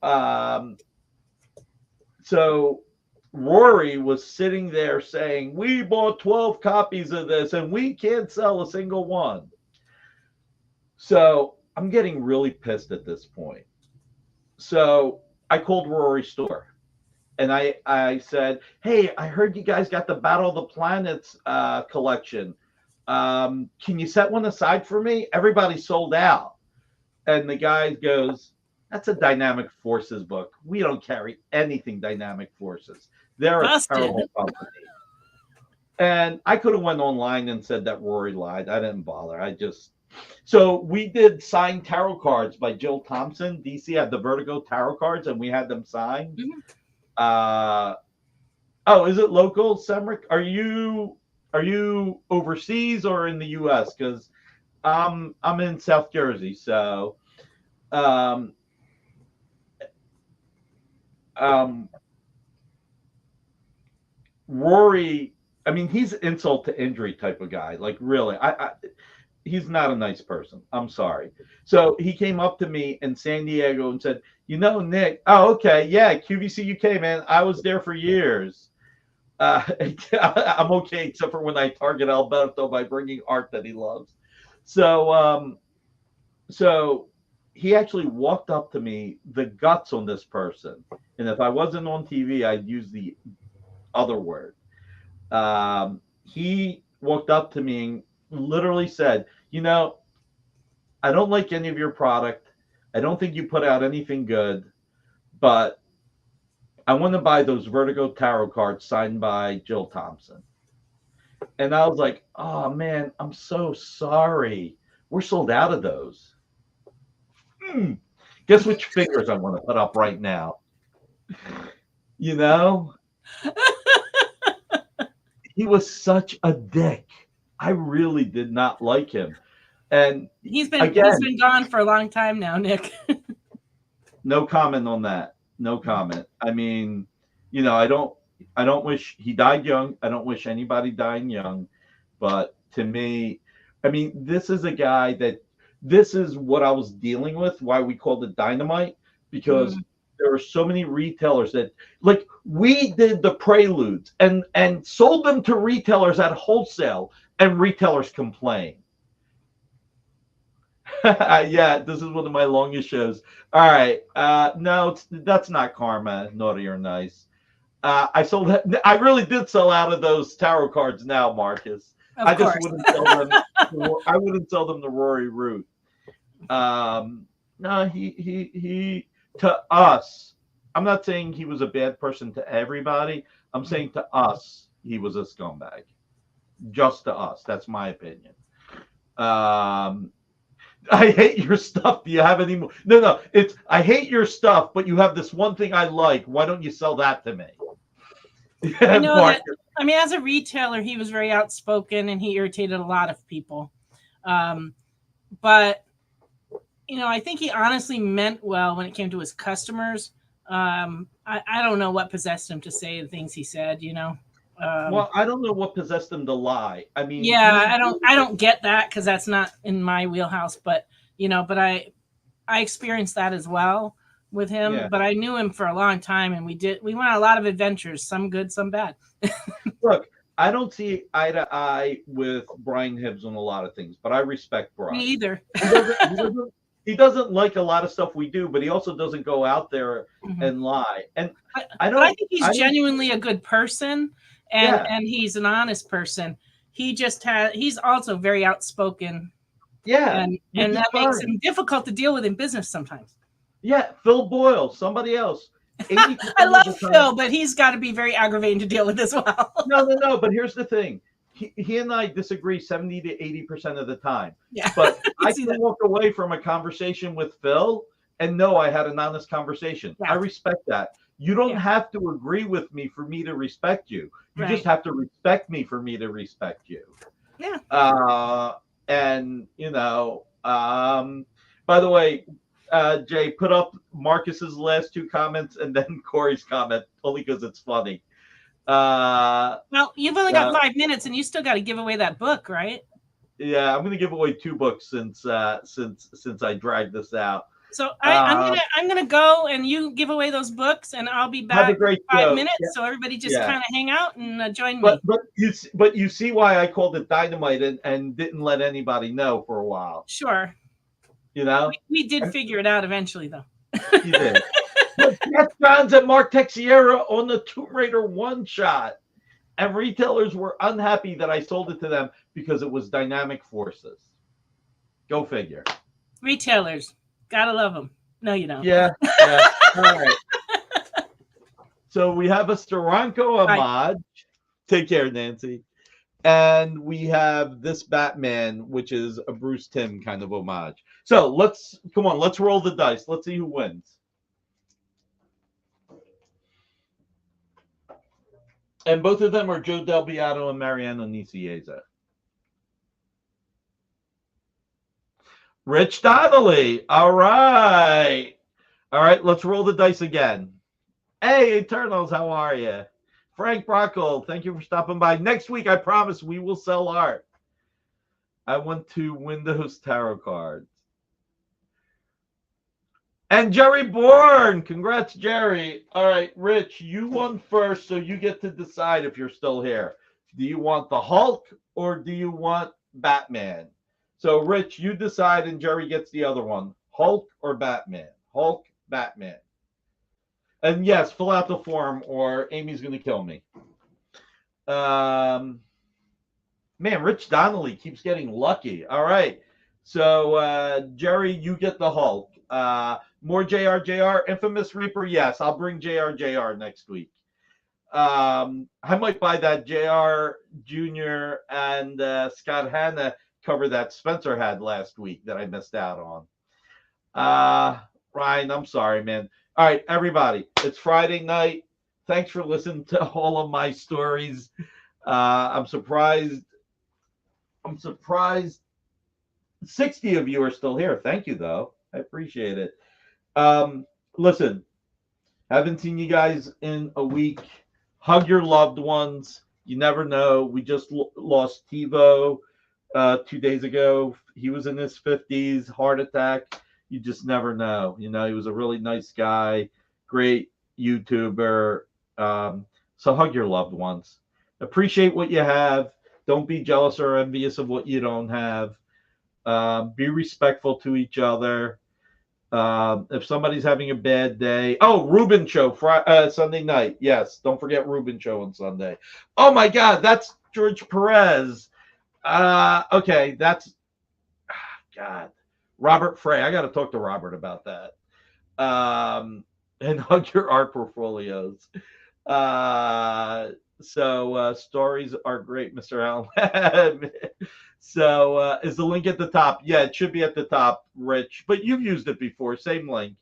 Rory was sitting there saying, we bought 12 copies of this and we can't sell a single one. So I'm getting really pissed at this point. So I called Rory's store and I said, hey, I heard you guys got the Battle of the Planets collection. Can you set one aside for me? Everybody sold out. And the guy goes, that's a Dynamic Forces book. We don't carry anything Dynamic Forces. They're a terrible company. And I could have went online and said that Rory lied. I didn't bother. So we did signed tarot cards by Jill Thompson. DC had the Vertigo tarot cards, and we had them signed. Oh, is it local, Semric? Are you overseas or in the U.S.? Because I'm in South Jersey, so Rory, I mean, he's insult to injury type of guy. Like, really, he's not a nice person. I'm sorry. So he came up to me in San Diego and said, you know, Nick, oh, okay, yeah, QVC UK, man, I was there for years. I'm okay, except for when I target Alberto by bringing art that he loves. So he actually walked up to me, the guts on this person. And if I wasn't on TV, I'd use the other word. He walked up to me and literally said, you know, I don't like any of your product. I don't think you put out anything good, but I want to buy those Vertigo tarot cards signed by Jill Thompson. And I was like, oh man, I'm so sorry. We're sold out of those. Guess which figures I want to put up right now? You know? He was such a dick. I really did not like him. And he's been gone for a long time now, Nick. No comment on that. No comment. I mean, you know, I don't. I don't wish he died young. I don't wish anybody dying young. But to me, I mean, this is a guy that this is what I was dealing with, why we called it Dynamite, because there are so many retailers that like we did the preludes and sold them to retailers at wholesale, and retailers complain. Yeah, this is one of my longest shows. All right. No, that's not karma, naughty or nice. I sold. I really did sell out of those tarot cards now, Marcus. Of I just course. wouldn't sell them. I wouldn't sell them to Rory Root. No, he to us. I'm not saying he was a bad person to everybody. I'm saying to us, he was a scumbag. Just to us. That's my opinion. I hate your stuff. Do you have any more? No. It's I hate your stuff, but you have this one thing I like. Why don't you sell that to me? I know that. I mean, as a retailer, he was very outspoken and he irritated a lot of people. But you know, I think he honestly meant well when it came to his customers. I don't know what possessed him to say the things he said. You know. Well, I don't know what possessed him to lie. I mean, yeah, I don't get that because that's not in my wheelhouse. But you know, but I experienced that as well with him. Yeah. But I knew him for a long time, and we went on a lot of adventures, some good, some bad. Look, I don't see eye to eye with Brian Hibbs on a lot of things, but I respect Brian. Me either. He doesn't like a lot of stuff we do, but he also doesn't go out there and lie. And I think he's genuinely a good person. And he's an honest person. He's also very outspoken. Yeah. And that makes him difficult to deal with in business sometimes. Yeah. Phil Boyle, somebody else. I love Phil, but he's got to be very aggravating to deal with as well. No. But here's the thing. He and I disagree 70 to 80% of the time. Yeah. But I can walk away from a conversation with Phil and know I had an honest conversation. Yeah. I respect that. You don't have to agree with me for me to respect you. You just have to respect me for me to respect you. Yeah. And you know, by the way, Jay, put up Marcus's last two comments and then Corey's comment only because it's funny. Well, you've only got 5 minutes and you still got to give away that book, right? Yeah, I'm going to give away 2 books since I dragged this out. So I'm gonna go and you give away those books and I'll be back in 5 minutes. Yeah. So everybody just kind of hang out and join me. But you see why I called it Dynamite and didn't let anybody know for a while. Sure. You know, we did figure it out eventually, though. You did. Jeff Johns and Mark Texiera on the Tomb Raider one shot, and retailers were unhappy that I sold it to them because it was Dynamic Forces. Go figure. Retailers. Gotta love them. No, you don't. Yeah. All right. So we have a Steranko homage. Take care, Nancy. And we have this Batman, which is a Bruce Timm kind of homage. So let's roll the dice. Let's see who wins. And both of them are Joe Del Beato and Mariano Nicieza. Rich Donnelly. All right. Let's roll the dice again. Hey, Eternals, how are you? Frank Brockle, thank you for stopping by. Next week, I promise we will sell art. I want to win those tarot cards. And Jerry Bourne. Congrats, Jerry. All right, Rich, you won first, so you get to decide if you're still here. Do you want the Hulk or do you want Batman? So, Rich, you decide, and Jerry gets the other one. Hulk or Batman? Hulk, Batman. And yes, fill out the form, or Amy's going to kill me. Man, Rich Donnelly keeps getting lucky. All right. So, Jerry, you get the Hulk. More JR, Infamous Reaper. Yes, I'll bring JR next week. I might buy that JR Jr. and Scott Hanna cover that Spencer had last week that I missed out on. Ryan, I'm sorry, man. All right, everybody, it's Friday night. Thanks for listening to all of my stories. I'm surprised 60 of you are still here. Thank you, though. I appreciate it. Listen, haven't seen you guys in a week. Hug your loved ones. You never know. We just lost TiVo 2 days ago. He was in his 50s, heart attack. You just never know. He was a really nice guy, great YouTuber. So hug your loved ones. Appreciate what you have. Don't be jealous or envious of what you don't have. Be respectful to each other. If somebody's having a bad day, Ruben show Sunday night. Yes, don't forget Ruben show on Sunday. Oh my God, that's George Perez. Okay, that's God. Robert Frey. I got to talk to Robert about that. And hug your art portfolios. So stories are great, Mr. Allen. So is the link at the top? Yeah, it should be at the top, Rich. But you've used it before. Same link.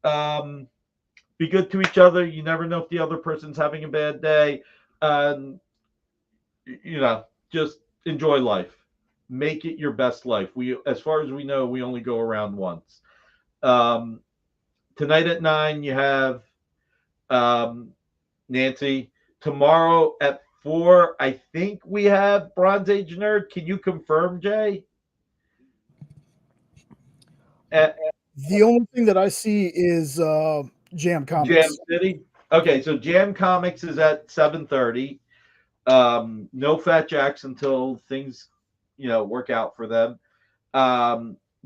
Be good to each other. You never know if the other person's having a bad day. Just enjoy life. Make it your best life. As far as we know, we only go around once. Tonight at 9, you have Nancy. Tomorrow at 4, I think we have Bronze Age Nerd. Can you confirm, Jay? The only thing that I see is Jam Comics. Jam City. Okay, so Jam Comics is at 7:30. No Fat Jacks until things, work out for them.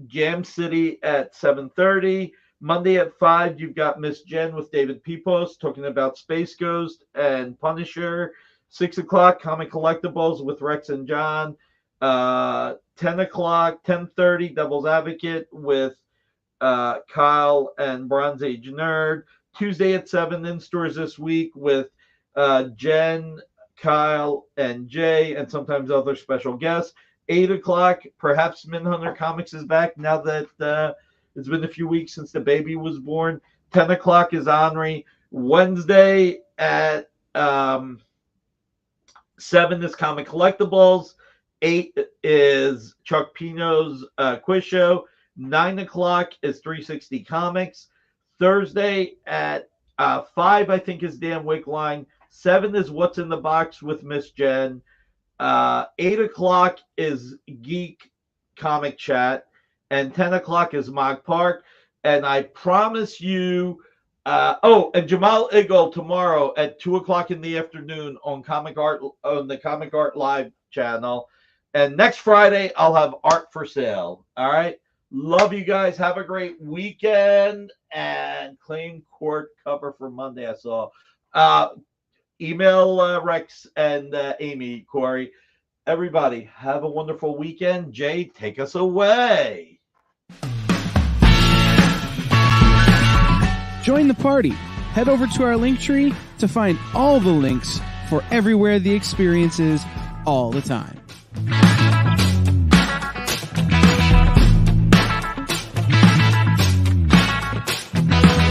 Jam City at 7:30. Monday at 5, you've got Miss Jen with David Pepos talking about Space Ghost and Punisher. 6 o'clock, Comic Collectibles with Rex and John. 10 o'clock, 10:30, Devil's Advocate with Kyle and Bronze Age Nerd. Tuesday at 7, in stores this week with Jen, Kyle, and Jay, and sometimes other special guests. 8 o'clock, perhaps Minhunter Comics is back now that it's been a few weeks since the baby was born. 10 o'clock is Henri. Wednesday at 7 is Comic Collectibles. 8 is Chuck Pino's quiz show. 9 o'clock is 360 Comics. Thursday at 5, I think, is Dan Wickline. 7 is What's in the Box with Miss Jen. 8 o'clock is Geek Comic Chat. And 10 o'clock is Mog Park. And I promise you, and Jamal Igle tomorrow at 2 o'clock in the afternoon on the Comic Art Live channel. And next Friday, I'll have art for sale. All right. Love you guys. Have a great weekend. And claim court cover for Monday, I saw. Email Rex and Amy, Corey. Everybody, have a wonderful weekend. Jay, take us away. Join the party. Head over to our link tree to find all the links for everywhere the experience is all the time.